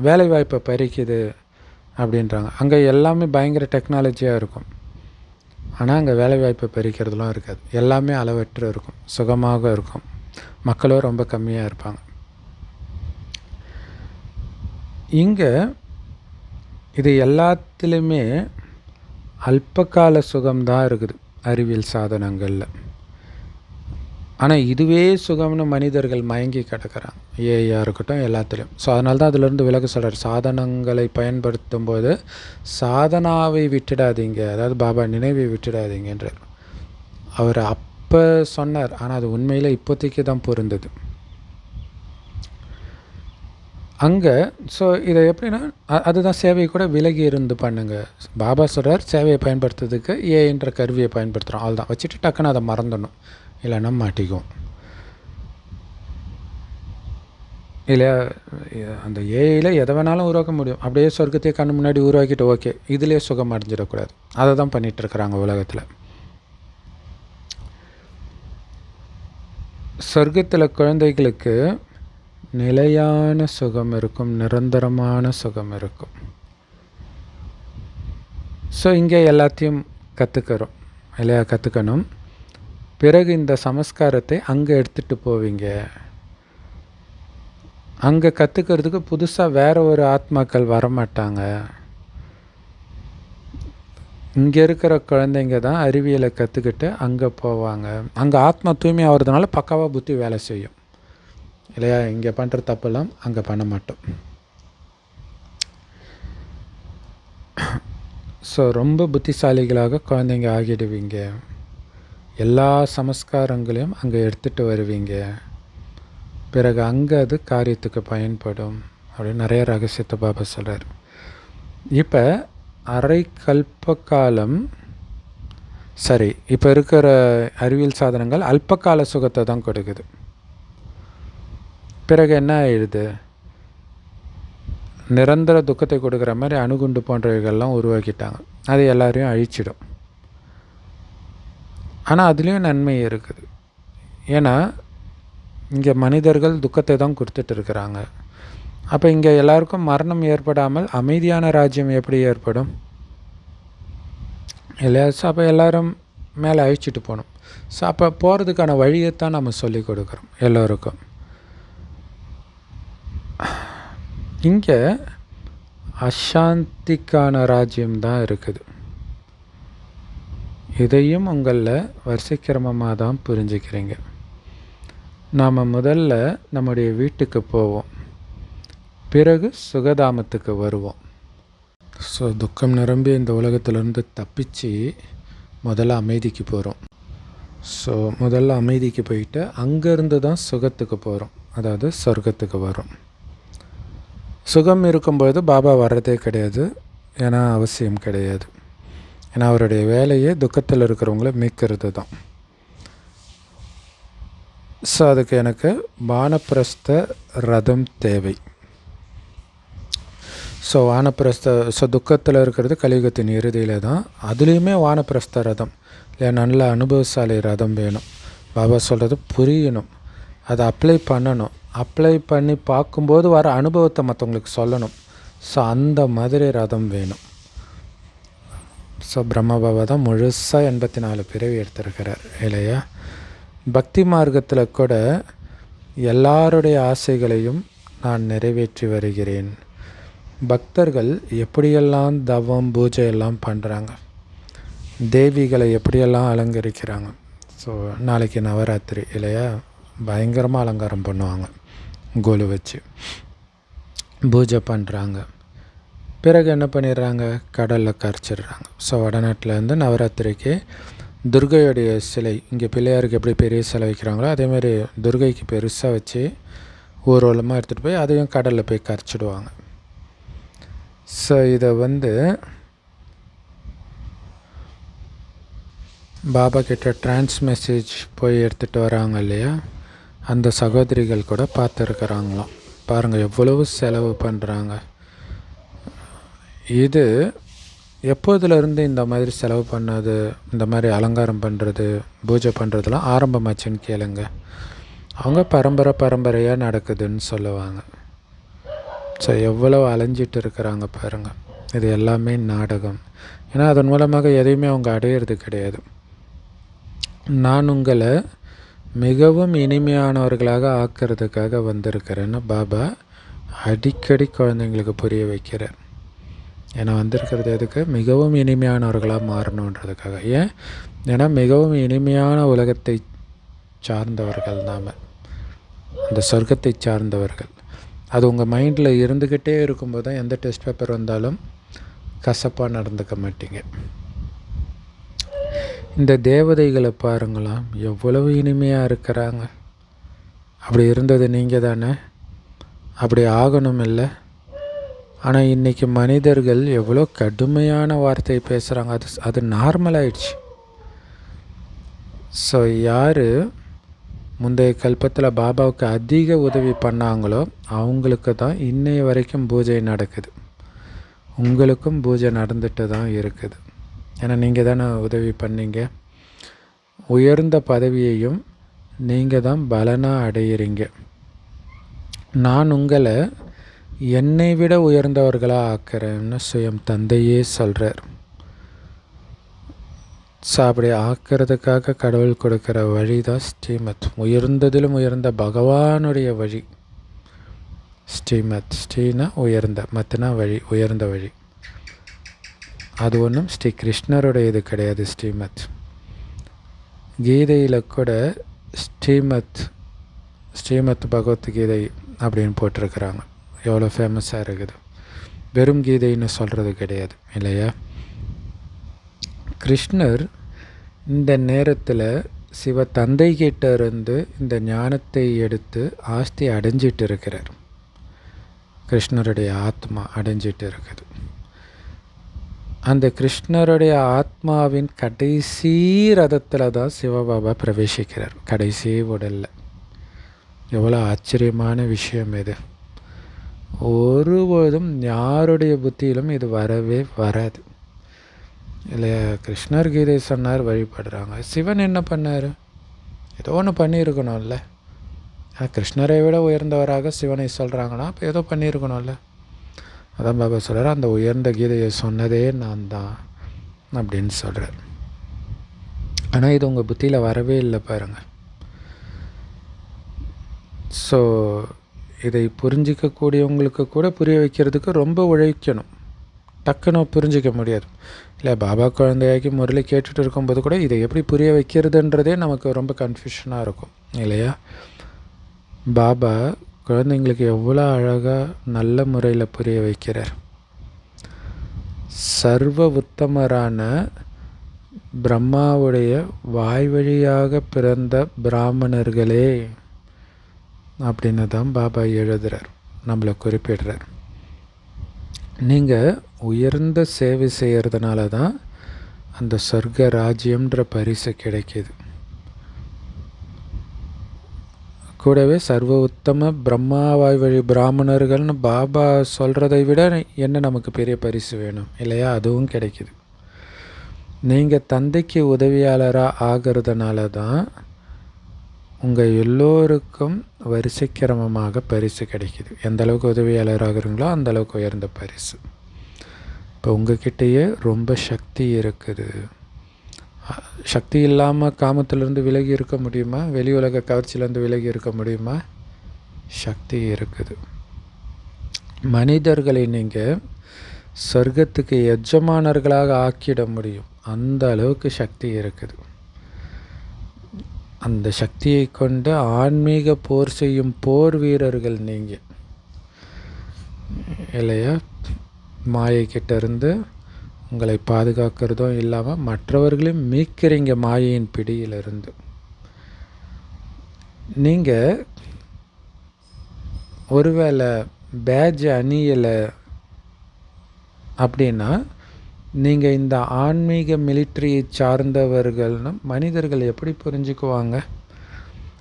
வேலைவாய்ப்பை பறிக்குது அப்படின்றாங்க. அங்கே எல்லாமே பயங்கர டெக்னாலஜியாக இருக்கும். ஆனால் அங்கே வேலைவாய்ப்பை பறிக்கிறதுலாம் இருக்காது. எல்லாமே அளவற்று இருக்கும், சுகமாக இருக்கும், மக்களும் ரொம்ப கம்மியாக இருப்பாங்க. இங்கே இது எல்லாத்துலேயுமே அல்பகால சுகம்தான் இருக்குது அறிவியல் சாதனங்களில். ஆனால் இதுவே சுகம்னு மனிதர்கள் மயங்கி கிடக்கிறாங்க, ஏஐயாக இருக்கட்டும் எல்லாத்துலேயும். ஸோ அதனால தான் அதிலிருந்து விலக சொல்கிறார். சாதனங்களை பயன்படுத்தும் போது சாதனாவை விட்டுடாதீங்க, அதாவது பாபா நினைவை விட்டுடாதீங்கன்றார். அவர் அப்போ சொன்னார், ஆனால் அது உண்மையில் இப்போதைக்கு தான் பொருந்தது அங்கே. ஸோ இதை எப்படின்னா அதுதான் சேவையை கூட விலகி இருந்து பண்ணுங்கள். பாபா சொல்கிறார் சேவையை பயன்படுத்துறதுக்கு ஏன்ற கருவியை பயன்படுத்துகிறோம், அவள் தான் வச்சுட்டு டக்குன்னு அதை மறந்துடணும், இல்லைன்னா மாட்டிக்கும் இல்லையா? அந்த ஏஐயில் எதை வேணாலும் உருவாக்க முடியும். அப்படியே சொர்க்கத்தையே கண்ணு முன்னாடி உருவாக்கிட்டு ஓகே இதிலே சுகம் அடைஞ்சிடக்கூடாது. அதை தான் பண்ணிகிட்ருக்குறாங்க உலகத்தில். சொர்க்கத்தில் குழந்தைகளுக்கு நிலையான சுகம் இருக்கும், நிரந்தரமான சுகம் இருக்கும். ஸோ இங்கே எல்லாத்தையும் கற்றுக்கிறோம் இல்லையா? கற்றுக்கணும். பிறகு இந்த சமஸ்காரத்தை அங்கே எடுத்துகிட்டு போவீங்க. அங்கே கற்றுக்கிறதுக்கு புதுசாக வேறு ஒரு ஆத்மாக்கள் வரமாட்டாங்க. இங்கே இருக்கிற குழந்தைங்க தான் அறிவியலை கற்றுக்கிட்டு அங்கே போவாங்க. அங்கே ஆத்மா தூய்மை ஆகிறதுனால பக்காவாக புத்தி வேலை செய்யும் இல்லையா? இங்கே பண்ணுற தப்பெல்லாம் அங்கே பண்ண மாட்டோம். ஸோ ரொம்ப புத்திசாலிகளாக குழந்தைங்க ஆகிடுவீங்க. எல்லா சமஸ்காரங்களையும் அங்கே எடுத்துகிட்டு வருவீங்க. பிறகு அங்கே அது காரியத்துக்கு பயன்படும் அப்படின்னு நிறைய ரகசியத்தை பாபா சொல்கிறார். இப்போ அரை கல்ப காலம் சரி, இப்போ இருக்கிற அறிவியல் சாதனங்கள் அல்பகால சுகத்தை தான் கொடுக்குது. பிறகு என்ன ஆயிடுது? நிரந்தர துக்கத்தை கொடுக்குற மாதிரி அணுகுண்டு போன்றவைகள்லாம் உருவாக்கிட்டாங்க. அது எல்லாரையும் அழிச்சிடும். ஆனால் அதுலேயும் நன்மை இருக்குது. ஏன்னா இங்கே மனிதர்கள் துக்கத்தை தான் கொடுத்துட்டு இருக்கிறாங்க. அப்போ இங்கே எல்லாருக்கும் மரணம் ஏற்படாமல் அமைதியான ராஜ்யம் எப்படி ஏற்படும் இல்லையா? ஸோ அப்போ எல்லோரும் மேலே அழிச்சிட்டு போகணும். ஸோ அப்போ போகிறதுக்கான வழியைத்தான் நம்ம சொல்லி கொடுக்குறோம் எல்லோருக்கும். இங்கே அசாந்திக்கான ராஜ்யம்தான் இருக்குது. இதையும் உங்களில் வரிசைக்கிரமமாக தான் புரிஞ்சுக்கிறீங்க. நாம் முதல்ல நம்முடைய வீட்டுக்கு போவோம், பிறகு சுகதாமத்துக்கு வருவோம். ஸோ துக்கம் நிரம்பி இந்த உலகத்திலேருந்து தப்பிச்சு முதல்ல அமைதிக்கு போகிறோம். ஸோ முதல்ல அமைதிக்கு போயிட்டு அங்கேருந்து தான் சுகத்துக்கு போகிறோம், அதாவது சொர்க்கத்துக்கு வரோம். சுகம் இருக்கும்போது பாபா வர்றதே கிடையாது, ஏன்னா அவசியம் கிடையாது. ஏன்னா அவருடைய வேலையே துக்கத்தில் இருக்கிறவங்கள மீட்கிறது தான். ஸோ அதுக்கு எனக்கு வானப்பிரஸ்த ரதம் தேவை. ஸோ ஸோ துக்கத்தில் இருக்கிறது கலியுகத்தின் இறுதியில் தான். அதுலேயுமே வானப்பிரஸ்த ரதம் இல்லை, நல்ல அனுபவசாலி ரதம் வேணும். பாபா சொல்கிறது புரியணும், அதை அப்ளை பண்ணணும். அப்ளை பண்ணி பார்க்கும்போது வர அனுபவத்தை மற்றவங்களுக்கு சொல்லணும். ஸோ அந்த மாதிரி ரதம் வேணும். ஸோ பிரம்ம பாபா தான் முழுசாக 84 பிறவி எடுத்திருக்கிறார் இல்லையா. பக்தி மார்க்கத்தில் கூட எல்லாருடைய ஆசைகளையும் நான் நிறைவேற்றி வருகிறேன். பக்தர்கள் எப்படியெல்லாம் தவம் பூஜை எல்லாம் பண்ணுறாங்க, தேவிகளை எப்படியெல்லாம் அலங்கரிக்கிறாங்க. ஸோ நாளைக்கு நவராத்திரி இல்லையா, பயங்கரமாக அலங்காரம் பண்ணுவாங்க, கோலு வச்சு பூஜை பண்ணுறாங்க. பிறகு என்ன பண்ணிடுறாங்க, கடலில் கரைச்சிடுறாங்க. ஸோ வடநாட்டில் நவராத்திரிக்கு துர்கையுடைய சிலை, இங்கே பிள்ளையாருக்கு எப்படி பெரிய சிலை வைக்கிறாங்களோ அதேமாதிரி துர்கைக்கு பெருசாக வச்சு ஊர்வலமாக எடுத்துகிட்டு போய் அதையும் கடலில் போய் கரைச்சிடுவாங்க. ஸோ இதை பாபா கிட்ட ட்ரான்ஸ் மெசேஜ் போய் எடுத்துகிட்டு வராங்க இல்லையா, அந்த சகோதரிகள் கூட பார்த்துருக்குறாங்களாம். பாருங்கள் எவ்வளவு செலவு பண்ணுறாங்க. இது எப்போதுலேருந்து இந்த மாதிரி செலவு பண்ணது, இந்த மாதிரி அலங்காரம் பண்ணுறது, பூஜை பண்ணுறதுலாம் ஆரம்பமாச்சுன்னு கேளுங்க. அவங்க பரம்பரையாக நடக்குதுன்னு சொல்லுவாங்க. ஸோ எவ்வளோ அலைஞ்சிட்டு இருக்கிறாங்க பாருங்கள். இது எல்லாமே நாடகம். ஏன்னா அதன் மூலமாக எதையுமே அவங்க அடையிறது கிடையாது. நான் உங்களை மிகவும் இனிமையானவர்களாக ஆக்கிறதுக்காக வந்திருக்கிறேன்னு பாபா அடிக்கடி குழந்தைங்களுக்கு புரிய வைக்கிறார். ஏன்னா வந்திருக்கிறது எதுக்கு, மிகவும் இனிமையானவர்களாக மாறணுன்றதுக்காக. ஏன்னா மிகவும் இனிமையான உலகத்தை சார்ந்தவர்கள் நாம், அந்த சொர்க்கத்தை சார்ந்தவர்கள். அது உங்கள் மைண்டில் இருந்துக்கிட்டே இருக்கும்போது தான் எந்த டெஸ்ட் பேப்பர் வந்தாலும் கசப்பாக நடந்துக்க மாட்டீங்க. இந்த தேவதைகளை பாருங்களாம், எவ்வளவு இனிமையாக இருக்கிறாங்க. அப்படி இருந்தது நீங்கள் தானே, அப்படி ஆகணும் இல்லை. ஆனால் இன்றைக்கி மனிதர்கள் எவ்வளோ கடுமையான வார்த்தையை பேசுகிறாங்க. அது நார்மலாகிடுச்சு. ஸோ யார் முந்தைய கல்பத்தில் பாபாவுக்கு அதிக உதவி பண்ணாங்களோ அவங்களுக்கு தான் இன்னைய வரைக்கும் பூஜை நடக்குது. உங்களுக்கும் பூஜை நடந்துட்டு தான் இருக்குது. ஏன்னா நீங்கள் தானே உதவி பண்ணீங்க. உயர்ந்த பதவியையும் நீங்கள் தான் பலனாக அடையிறீங்க. நான் உங்களை என்னை விட உயர்ந்தவர்களாக ஆக்கிறேன்னு சுயம் தந்தையே சொல்கிறார். ஸோ அப்படி ஆக்கிறதுக்காக கடவுள் கொடுக்குற வழி தான் ஸ்ரீமத். உயர்ந்ததிலும் உயர்ந்த பகவானுடைய வழி ஸ்ரீமத். ஸ்ரீனா உயர்ந்த, மத்னா வழி, உயர்ந்த வழி. அது ஒன்றும் ஸ்ரீ கிருஷ்ணருடைய இது கிடையாது. ஸ்ரீமத் கீதையில் கூட ஸ்ரீமத் பகவத்கீதை அப்படின்னு போட்டிருக்கிறாங்க. எவ்வளோ ஃபேமஸாக இருக்குது. வெறும் கீதைன்னு சொல்கிறது கிடையாது இல்லையா. கிருஷ்ணர் இந்த நேரத்தில் சிவ தந்தை கிட்ட இருந்து இந்த ஞானத்தை எடுத்து ஆஸ்தி அடைஞ்சிட்டு இருக்கிறார். கிருஷ்ணருடைய ஆத்மா அடைஞ்சிட்டு இருக்குது. அந்த கிருஷ்ணருடைய ஆத்மாவின் கடைசி ரதத்தில் தான் சிவபாபா பிரவேசிக்கிறார், கடைசி உடலில். எவ்வளோ ஆச்சரியமான விஷயம் இது. ஒருபோதும் யாருடைய புத்தியிலும் இது வரவே வராது இல்லையா. கிருஷ்ணர் கீதை சொன்னார், வழிபடுறாங்க. சிவன் என்ன பண்ணார், ஏதோ ஒன்று பண்ணியிருக்கணும்ல. கிருஷ்ணரை விட உயர்ந்தவராக சிவனை சொல்கிறாங்கன்னா அப்போ ஏதோ பண்ணியிருக்கணும்ல. அதான் பாபா சொல்கிறார், அந்த உயர்ந்த கீதையை சொன்னதே நான் தான் அப்படின்னு சொல்கிறார். ஆனால் இது உங்கள் புத்தியில் வரவே இல்லை பாருங்கள். ஸோ இதை புரிஞ்சிக்கக்கூடியவங்களுக்கு கூட புரிய வைக்கிறதுக்கு ரொம்ப உழைக்கணும். டக்குன்னு புரிஞ்சிக்க முடியாது இல்லை. பாபா குழந்தையாக்கி முரளி கேட்டுட்டு இருக்கும்போது கூட இதை எப்படி புரிய வைக்கிறதுன்றதே நமக்கு ரொம்ப கன்ஃபியூஷனாக இருக்கும் இல்லையா. பாபா குழந்தைங்களுக்கு எவ்வளோ அழகாக நல்ல முறையில் புரிய வைக்கிறார். சர்வ உத்தமரான பிரம்மாவுடைய வாய் வழியாக பிறந்த பிராமணர்களே அப்படின்னு தான் பாபா எழுதுகிறார், நம்மளை குறிப்பிடுறார். நீங்கள் உயர்ந்த சேவை செய்கிறதுனால தான் அந்த சொர்க்க ராஜ்யம்ன்ற பரிசு கிடைக்கிது. கூடவே சர்வ உத்தம பிரம்மா வாய் வழி பிராமணர்கள்னு பாபா சொல்கிறதை விட என்ன நமக்கு பெரிய பரிசு வேணும் இல்லையா. அதுவும் கிடைக்கிது. நீங்கள் தந்தைக்கு உதவியாளராக ஆகிறதுனால தான் உங்கள் எல்லோருக்கும் வரிசைக்கிரமமாக பரிசு கிடைக்கிது. எந்த அளவுக்கு உதவியாளர் ஆகுறீங்களோ அந்தளவுக்கு உயர்ந்த பரிசு. இப்போ உங்ககிட்டயே ரொம்ப சக்தி இருக்குது. சக்தி இல்லாமல் காமத்திலேருந்து விலகி இருக்க முடியுமா? வெளி உலக கவர்ச்சியிலேருந்து விலகி இருக்க முடியுமா? சக்தி இருக்குது. மனிதர்களை நீங்கள் சொர்க்கத்துக்கு எஜமானர்களாக ஆக்கிட முடியும். அந்த அளவுக்கு சக்தி இருக்குது. அந்த சக்தியை கொண்டு ஆன்மீக போர் செய்யும் போர் வீரர்கள் நீங்கள் இல்லையா? மாயைக்கிட்ட இருந்து உங்களை பாதுகாக்கிறதும் இல்லாமல் மற்றவர்களையும் மீட்கிறீங்க மாயையின் பிடியிலிருந்து. நீங்கள் ஒருவேளை பேட்ஜ் அணியலை அப்படின்னா நீங்கள் இந்த ஆன்மீக மிலிட்ரியை சார்ந்தவர்கள்னு மனிதர்கள் எப்படி புரிஞ்சுக்குவாங்க?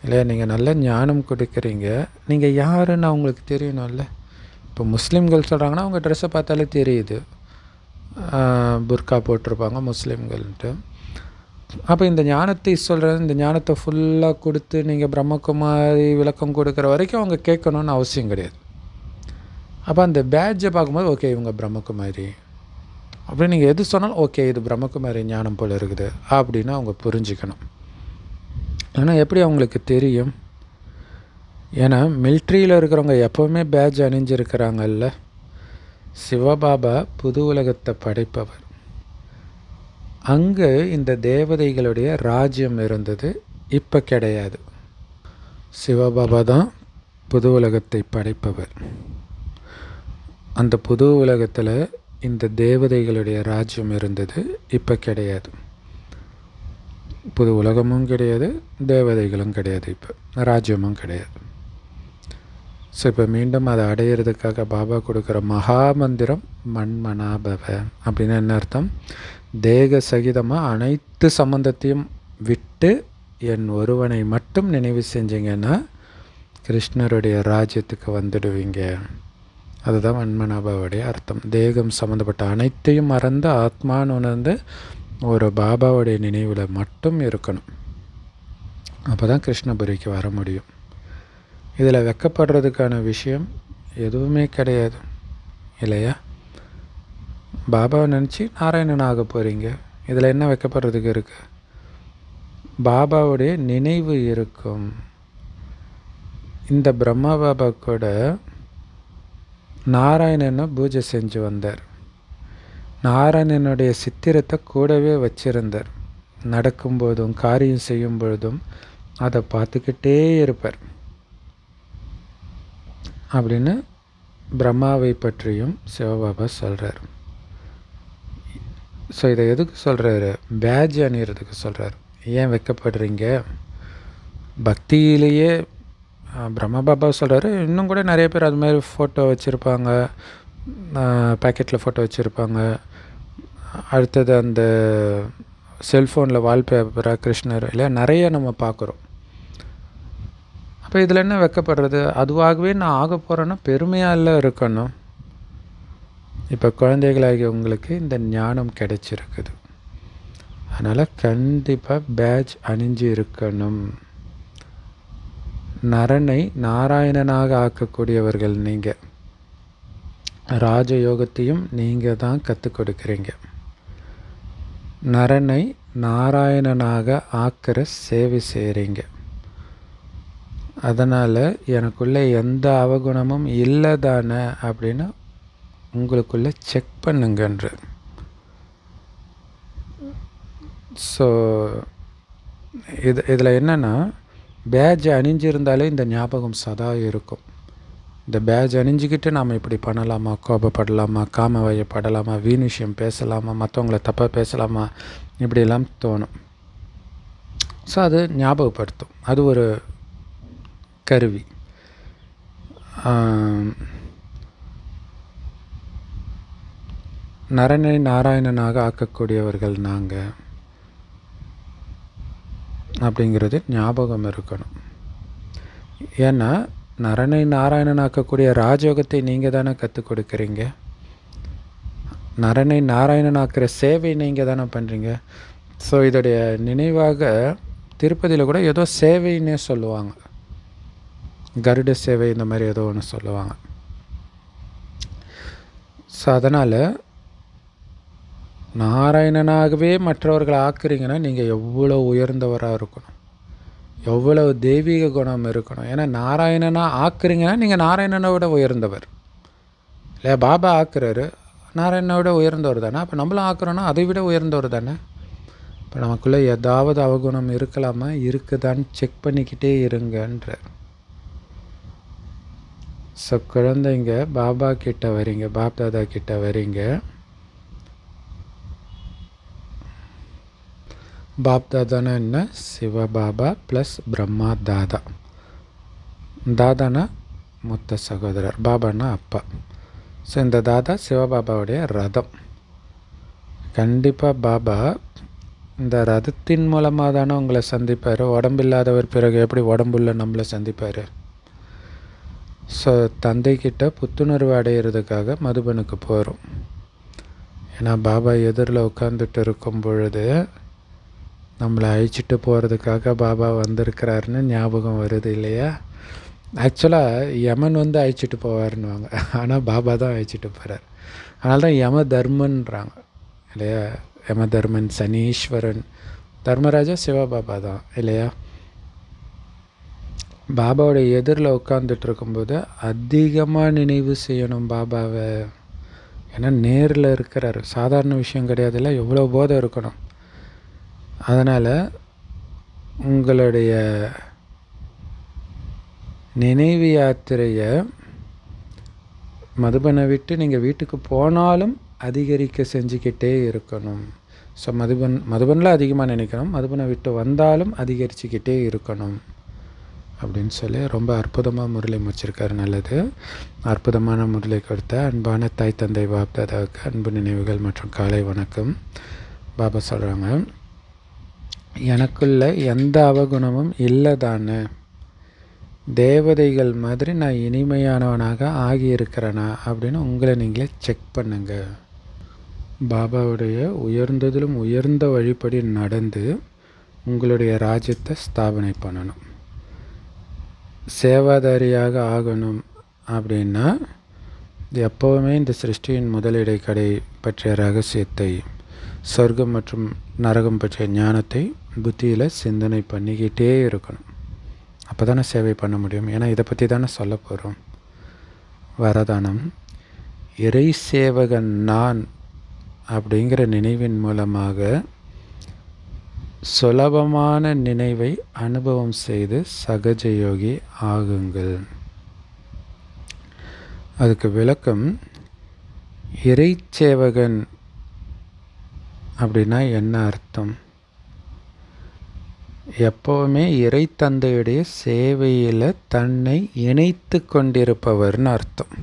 இல்லையா? நீங்கள் நல்ல ஞானம் கொடுக்குறீங்க, நீங்கள் யாருன்னு அவங்களுக்கு தெரியணும்ல. இப்போ முஸ்லீம்கள் சொல்கிறாங்கன்னா அவங்க ட்ரெஸ்ஸை பார்த்தாலே தெரியுது, புர்கா போட்டிருப்பாங்க முஸ்லீம்கள்ன்ட்டு. அப்போ இந்த ஞானத்தை சொல்கிறது, இந்த ஞானத்தை ஃபுல்லாக கொடுத்து நீங்கள் பிரம்மகுமாரி விளக்கம் கொடுக்குற வரைக்கும் அவங்க கேட்கணுன்னு அவசியம் கிடையாது. அப்போ அந்த பேட்ஜை பார்க்கும்போது ஓகே இவங்க பிரம்மகுமாரி அப்படின்னு நீங்கள் எது சொன்னாலும் ஓகே இது பிரம்மகுமாரி ஞானம் போல் இருக்குது அப்படின்னு அவங்க புரிஞ்சுக்கணும். ஆனால் எப்படி அவங்களுக்கு தெரியும்? ஏன்னா மிலிட்ரியில் இருக்கிறவங்க எப்போவுமே பேட்ஜ் அணிஞ்சிருக்கிறாங்கல்ல. சிவபாபா புது உலகத்தை படைப்பவர். அங்கே இந்த தேவதைகளுடைய ராஜ்யம் இருந்தது, இப்போ கிடையாது. சிவபாபா தான் புது உலகத்தை படைப்பவர். அந்த புது உலகத்தில் இந்த தேவதைகளுடைய ராஜ்யம் இருந்தது, இப்போ கிடையாது. புது உலகமும் கிடையாது, தேவதைகளும் கிடையாது, இப்போ ராஜ்யமும் கிடையாது. ஸோ இப்போ மீண்டும் அதை அடையிறதுக்காக பாபா கொடுக்குற மகா மந்திரம் மண்மனாபவ அப்படின்னு என்ன அர்த்தம்? தேக சகிதமாக அனைத்து சம்பந்தத்தையும் விட்டு என் ஒருவனை மட்டும் நினைவு செஞ்சீங்கன்னா கிருஷ்ணருடைய ராஜ்யத்துக்கு வந்துடுவீங்க. அதுதான் மண்மனாபாவுடைய அர்த்தம். தேகம் சம்மந்தப்பட்ட அனைத்தையும் மறந்து ஆத்மான்னு உணர்ந்து ஒரு பாபாவுடைய நினைவில் மட்டும் இருக்கணும். அப்போ தான் கிருஷ்ணபுரிக்கு வர முடியும். இதில் வெக்கப்படுறதுக்கான விஷயம் எதுவுமே கிடையாது இல்லையா? பாபாவை நினச்சி நாராயணன் ஆக போகிறீங்க, இதில் என்ன வெக்கப்படுறதுக்கு இருக்குது? பாபாவுடைய நினைவு இருக்கும். இந்த பிரம்மா பாபா கூட நாராயணனை பூஜை செஞ்சு வந்தார். நாராயணனுடைய சித்திரத்தை கூடவே வச்சிருந்தார். நடக்கும்போதும் காரியம் செய்யும் பொழுதும் அதை பார்த்துக்கிட்டே இருப்பார் அப்படின்னு பிரம்மாவை பற்றியும் சிவபாபா சொல்கிறார். ஸோ இதை எதுக்கு சொல்கிறாரு? பேட்ஜ் அணிகிறதுக்கு சொல்கிறார். ஏன் வைக்கப்படுறீங்க? பக்தியிலேயே பிரம்மபாபா சொல்கிறாரு. இன்னும் கூட நிறைய பேர் அது மாதிரி ஃபோட்டோ வச்சுருப்பாங்க, பேக்கெட்டில் ஃபோட்டோ வச்சுருப்பாங்க. அடுத்தது அந்த செல்ஃபோனில் வால்பேப்பராக கிருஷ்ணர் இல்லையா நிறைய நம்ம பார்க்குறோம். அப்போ இதில் என்ன வெக்கப்படுறது? அதுவாகவே நான் ஆக போகிறேன்னா பெருமையாக இருக்கணும். இப்போ குழந்தைகளாகி உங்களுக்கு இந்த ஞானம் கிடைச்சிருக்குது, அதனால் கண்டிப்பாக பேட்ஜ் அணிஞ்சு இருக்கணும். நரனை நாராயணனாக ஆக்கக்கூடியவர்கள் நீங்கள். ராஜயோகத்தையும் நீங்கள் தான் கற்றுக் கொடுக்குறீங்க. நரனை நாராயணனாக ஆக்கிற சேவை செய்கிறீங்க. அதனால் எனக்குள்ளே எந்த அவகுணமும் இல்லை தானே அப்படின்னு உங்களுக்குள்ளே செக் பண்ணுங்கன்ற. ஸோ இதில் என்னென்னா பேட்ஜ் அணிஞ்சிருந்தாலே இந்த ஞாபகம் சதா இருக்கும். இந்த பேட்ஜ் அணிஞ்சிக்கிட்டு நாம் இப்படி பண்ணலாமா, கோபப்படலாமா, காம வயப்படலாமா, வீண் விஷயம் பேசலாமா, மற்றவங்கள தப்பாக பேசலாமா, இப்படியெல்லாம் தோணும். ஸோ அது ஞாபகப்படுத்தும். அது ஒரு கருவி. நரனை நாராயணனாக ஆக்கக்கூடியவர்கள் நாங்கள் அப்படிங்கிறது ஞாபகம் இருக்கணும். ஏன்னா நரனை நாராயணனாக்கக்கூடிய ராஜயோகத்தை நீங்கள் தானே கற்றுக் கொடுக்குறீங்க. நரனை நாராயணனாக்குற சேவை நீங்கள் தானே பண்ணுறீங்க. ஸோ இதோடைய நினைவாக திருப்பதியில் கூட ஏதோ சேவைன்னே சொல்லுவாங்க, கருட சேவை இந்த மாதிரி ஏதோ ஒன்று சொல்லுவாங்க. ஸோ அதனால் நாராயணனாகவே மற்றவர்களை ஆக்குறீங்கன்னா நீங்கள் எவ்வளோ உயர்ந்தவராக இருக்கணும், எவ்வளவு தெய்வீக குணம் இருக்கணும். ஏன்னா நாராயணனாக ஆக்குறீங்கன்னா நீங்கள் நாராயணனை விட உயர்ந்தவர் இல்லையா? பாபா ஆக்குறாரு, நாராயணனை விட உயர்ந்தவர் தானே. அப்போ நம்மளும் ஆக்குறோன்னா அதை விட உயர்ந்தவர் தானே. இப்போ நமக்குள்ளே ஏதாவது அவகுணம் இருக்கலாமா, இருக்குதான்னு செக் பண்ணிக்கிட்டே இருங்கன்றார். ஸோ குழந்தைங்க பாபா கிட்ட வரீங்க, பாப் தாதா கிட்ட வரீங்க. பாப் தாதானா என்ன? சிவபாபா ப்ளஸ் பிரம்மா தாதா. தாதானா மூத்த சகோதரர், பாபானா அப்பா. ஸோ இந்த தாதா சிவபாபாவுடைய ரதம். கண்டிப்பாக பாபா இந்த ரதத்தின் மூலமாக தானே உங்களை சந்திப்பார். உடம்பில்லாதவர் பிறகு எப்படி உடம்புள்ள நம்மளை சந்திப்பார்? ஸோ தந்தைக்கிட்ட புத்துணர்வு அடையிறதுக்காக மதுபனுக்கு போகிறோம். ஏன்னா பாபா எதிரில் உட்காந்துட்டு இருக்கும் பொழுது நம்மளை அழிச்சிட்டு போகிறதுக்காக பாபா வந்திருக்கிறாருன்னு ஞாபகம் வருது இல்லையா? ஆக்சுவலாக யமன் வந்து அழிச்சிட்டு போவார்னுவாங்க, ஆனால் பாபா தான் அழிச்சிட்டு போகிறார். அதனால தான் யம தர்மன்றாங்க இல்லையா? யம தர்மன், சனீஸ்வரன், தர்மராஜா சிவபாபா தான் இல்லையா? பாபாவோட எதிரில் உட்காந்துட்டு இருக்கும்போது அதிகமாக நினைவு செய்யணும் பாபாவை. ஏன்னா நேரில் இருக்கிறார், சாதாரண விஷயம் கிடையாதுல்ல, எவ்வளோ போதை இருக்கணும். அதனால் உங்களுடைய நினைவு யாத்திரையை மதுபனை விட்டு நீங்கள் வீட்டுக்கு போனாலும் அதிகரிக்க செஞ்சுக்கிட்டே இருக்கணும். ஸோ மதுபனில் அதிகமாக நினைக்கணும், மதுபனை விட்டு வந்தாலும் அதிகரிச்சுக்கிட்டே இருக்கணும் அப்படின்னு சொல்லி ரொம்ப அற்புதமாக முரளி முடிச்சிருக்காரு. நல்லது, அற்புதமான முரளி கொடுத்த அன்பான தாய் தந்தை பாப் தாதாவுக்கு அன்பு நினைவுகள் மற்றும் காலை வணக்கம். பாபா சொல்கிறாங்க, எனக்குள்ள எந்த அவகுணமும் இல்லை தானே, தேவதைகள் மாதிரி நான் இனிமையானவனாக ஆகியிருக்கிறேனா அப்படின்னு உங்களை நீங்களே செக் பண்ணுங்க. பாபாவுடைய உயர்ந்ததிலும் உயர்ந்த வழிப்படி நடந்து உங்களுடைய ராஜ்யத்தை ஸ்தாபனை பண்ணணும். சேவாதாரியாக ஆகணும் அப்படின்னா எப்போவுமே இந்த சிருஷ்டியின் முதலிடை கடை பற்றிய ரகசியத்தை, சொர்க்கம் மற்றும் நரகம் பற்றிய ஞானத்தை புத்தியில் சிந்தனை பண்ணிக்கிட்டே இருக்கணும். அப்போ தானே சேவை பண்ண முடியும். ஏன்னா இதை பற்றி தானே சொல்ல போகிறோம். வரதானம், இறை சேவகன் நான் அப்படிங்கிற நினைவின் மூலமாக சுலபமான நினைவை அனுபவம் செய்து சகஜயோகி ஆகுங்கள். அதுக்கு விளக்கம், இறைச்சேவகன் அப்படின்னா என்ன அர்த்தம்? எப்போவுமே இறை தந்தையுடைய சேவையில் தன்னை இணைத்து கொண்டிருப்பவர்னு அர்த்தம்.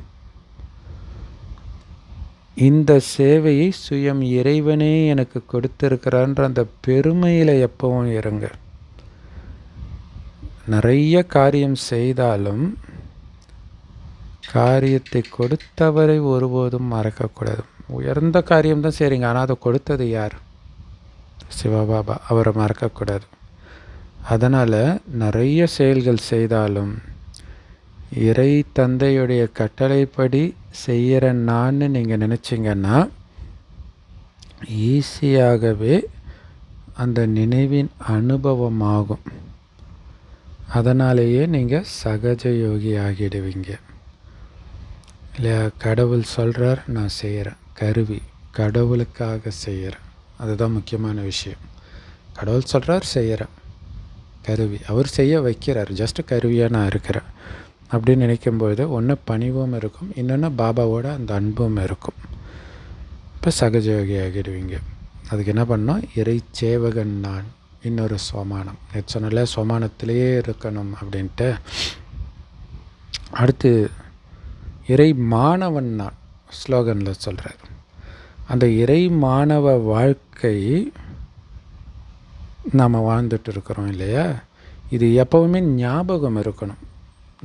இந்த சேவையை சுயம் இறைவனே எனக்கு கொடுத்திருக்கிறான்ற அந்த பெருமையில் எப்பவும் இருங்க. நிறைய காரியம் செய்தாலும் காரியத்தை கொடுத்தவரை ஒருபோதும் மறக்கக்கூடாது. உயர்ந்த காரியம்தான் செய்கிறீங்க, ஆனால் அதை கொடுத்தது யார்? சிவபாபா. அவரை மறக்கக்கூடாது. அதனால் நிறைய செயல்கள் செய்தாலும் இறை தந்தையுடைய கட்டளைப்படி செய்கிற நான் நீங்கள் நினச்சிங்கன்னா ஈஸியாகவே அந்த நினைவின் அனுபவமாகும். அதனாலேயே நீங்கள் சகஜ யோகி ஆகிடுவீங்க இல்லையா? கடவுள் சொல்கிறார், நான் செய்கிறேன். கருவி, கடவுளுக்காக செய்கிறேன். அதுதான் முக்கியமான விஷயம். கடவுள் சொல்கிறார், செய்கிறேன். கருவி, அவர் செய்ய வைக்கிறார், ஜஸ்ட் கருவியாக நான் இருக்கிறேன் அப்படின்னு நினைக்கும்போது ஒன்று பணிவும் இருக்கும், இன்னொன்று பாபாவோட அந்த அன்பும் இருக்கும். இப்போ சகஜயோகி ஆகிடுவீங்க. அதுக்கு என்ன பண்ணோம்? இறை சேவகன் நான், இன்னொரு சோமானம். நேற்று சொன்னால சோமானத்திலேயே இருக்கணும் அப்படின்ட்டு. அடுத்து இறை மாணவன் நான் ஸ்லோகனில் சொல்கிறார். அந்த இறை மாணவ வாழ்க்கை நாம் வாழ்ந்துட்டு இருக்கிறோம் இல்லையா? இது எப்போவுமே ஞாபகம் இருக்கணும்.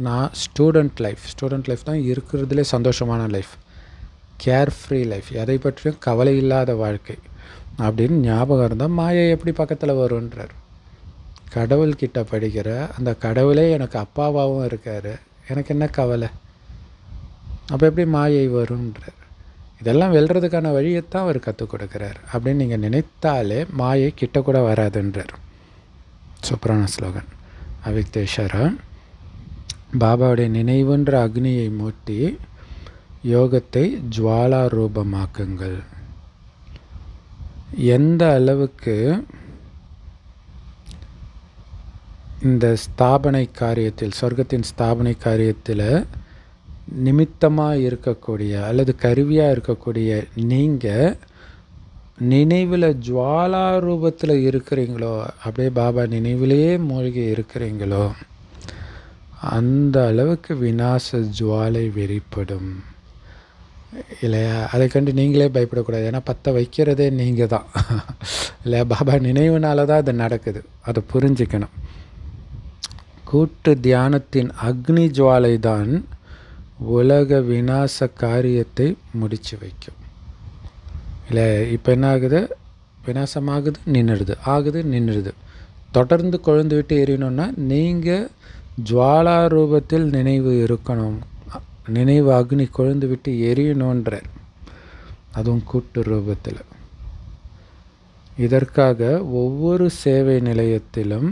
நான் ஸ்டூடெண்ட் லைஃப் தான் இருக்கிறதுலே சந்தோஷமான லைஃப், கேர் ஃப்ரீ லைஃப், எதை பற்றியும் கவலை இல்லாத வாழ்க்கை அப்படின்னு ஞாபகம் இருந்தால் மாயை எப்படி பக்கத்தில் வருன்றார். கடவுள்கிட்ட படிக்கிற அந்த கடவுளே எனக்கு அப்பாவாகவும் இருக்கார், எனக்கு என்ன கவலை? அப்போ எப்படி மாயை வருன்றார்? இதெல்லாம் வெல்றதுக்கான வழியைத்தான் அவர் கற்றுக் கொடுக்குறார் அப்படின்னு நீங்கள் நினைத்தாலே மாயை கிட்ட கூட வராதுன்றார். சூப்பரான ஸ்லோகன். அவிக்தேஷரா பாபாவுடைய நினைவுன்ற அக்னியை மூட்டி யோகத்தை ஜுவாலா ரூபமாக்குங்கள். எந்த அளவுக்கு இந்த ஸ்தாபனை காரியத்தில், சொர்க்கத்தின் ஸ்தாபனை காரியத்தில் நிமித்தமாக இருக்கக்கூடிய அல்லது கருவியாக இருக்கக்கூடிய நீங்கள் நினைவில் ஜுவாலா ரூபத்தில் இருக்கிறீங்களோ, அப்படியே பாபா நினைவிலேயே மூழ்கி இருக்கிறீங்களோ, அந்த அளவுக்கு விநாச ஜுவாலை வெளிப்படும் இல்லையா? அதை கண்டு நீங்களே பயப்படக்கூடாது. ஏன்னா பற்ற வைக்கிறதே நீங்கள் தான் இல்லையா? பாபா நினைவுனால தான் அது நடக்குது. அதை புரிஞ்சுக்கணும். கூட்டு தியானத்தின் அக்னி ஜுவாலை தான் உலக விநாச காரியத்தை முடித்து வைக்கும் இல்லை? இப்போ என்ன ஆகுது? விநாசமாகுது, நின்றுடுது, ஆகுது, நின்றுடுது. தொடர்ந்து கொழுந்து விட்டு எரியணும்னா நீங்கள் ஜுவாலா ரூபத்தில் நினைவு இருக்கணும். நினைவு அக்னி கொழுந்து விட்டு எரியணுன்றார், அதுவும் கூட்டு ரூபத்தில். இதற்காக ஒவ்வொரு சேவை நிலையத்திலும்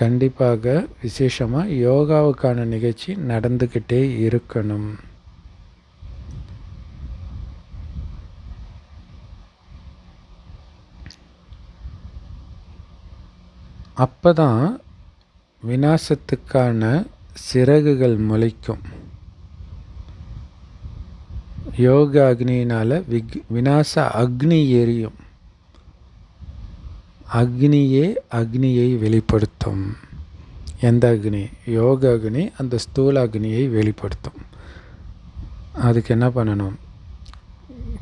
கண்டிப்பாக விசேஷமாக யோகாவுக்கான நிகழ்ச்சி நடந்துக்கிட்டே இருக்கணும். அப்போ தான் விநாசத்துக்கான சிறகுகள் முளைக்கும். யோக அக்னியினால் விநாச அக்னி எரியும். அக்னியே அக்னியை வெளிப்படுத்தும். எந்த அக்னி? யோக அக்னி அந்த ஸ்தூல அக்னியை வெளிப்படுத்தும். அதுக்கு என்ன பண்ணணும்?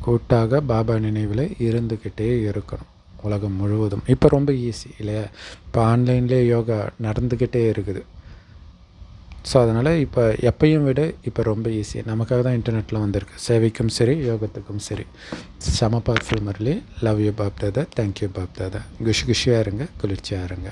கூட்டாக பாபா நினைவில் இருந்துக்கிட்டே இருக்கணும் உலகம் முழுவதும். இப்போ ரொம்ப ஈஸி இல்லையா? இப்போ ஆன்லைன்லேயே யோகா நடந்துக்கிட்டே இருக்குது. ஸோ அதனால் இப்போ எப்பையும் விட இப்போ ரொம்ப ஈஸி. நமக்காக தான் இன்டர்நெட்டில் வந்திருக்கு. சேவைக்கும் சரி, யோகத்துக்கும் சரி. செம powerful Murali. Love you Bap Dada. Thank you Bap Dada. குஷியாக இருங்க, குளிர்ச்சியாக இருங்க.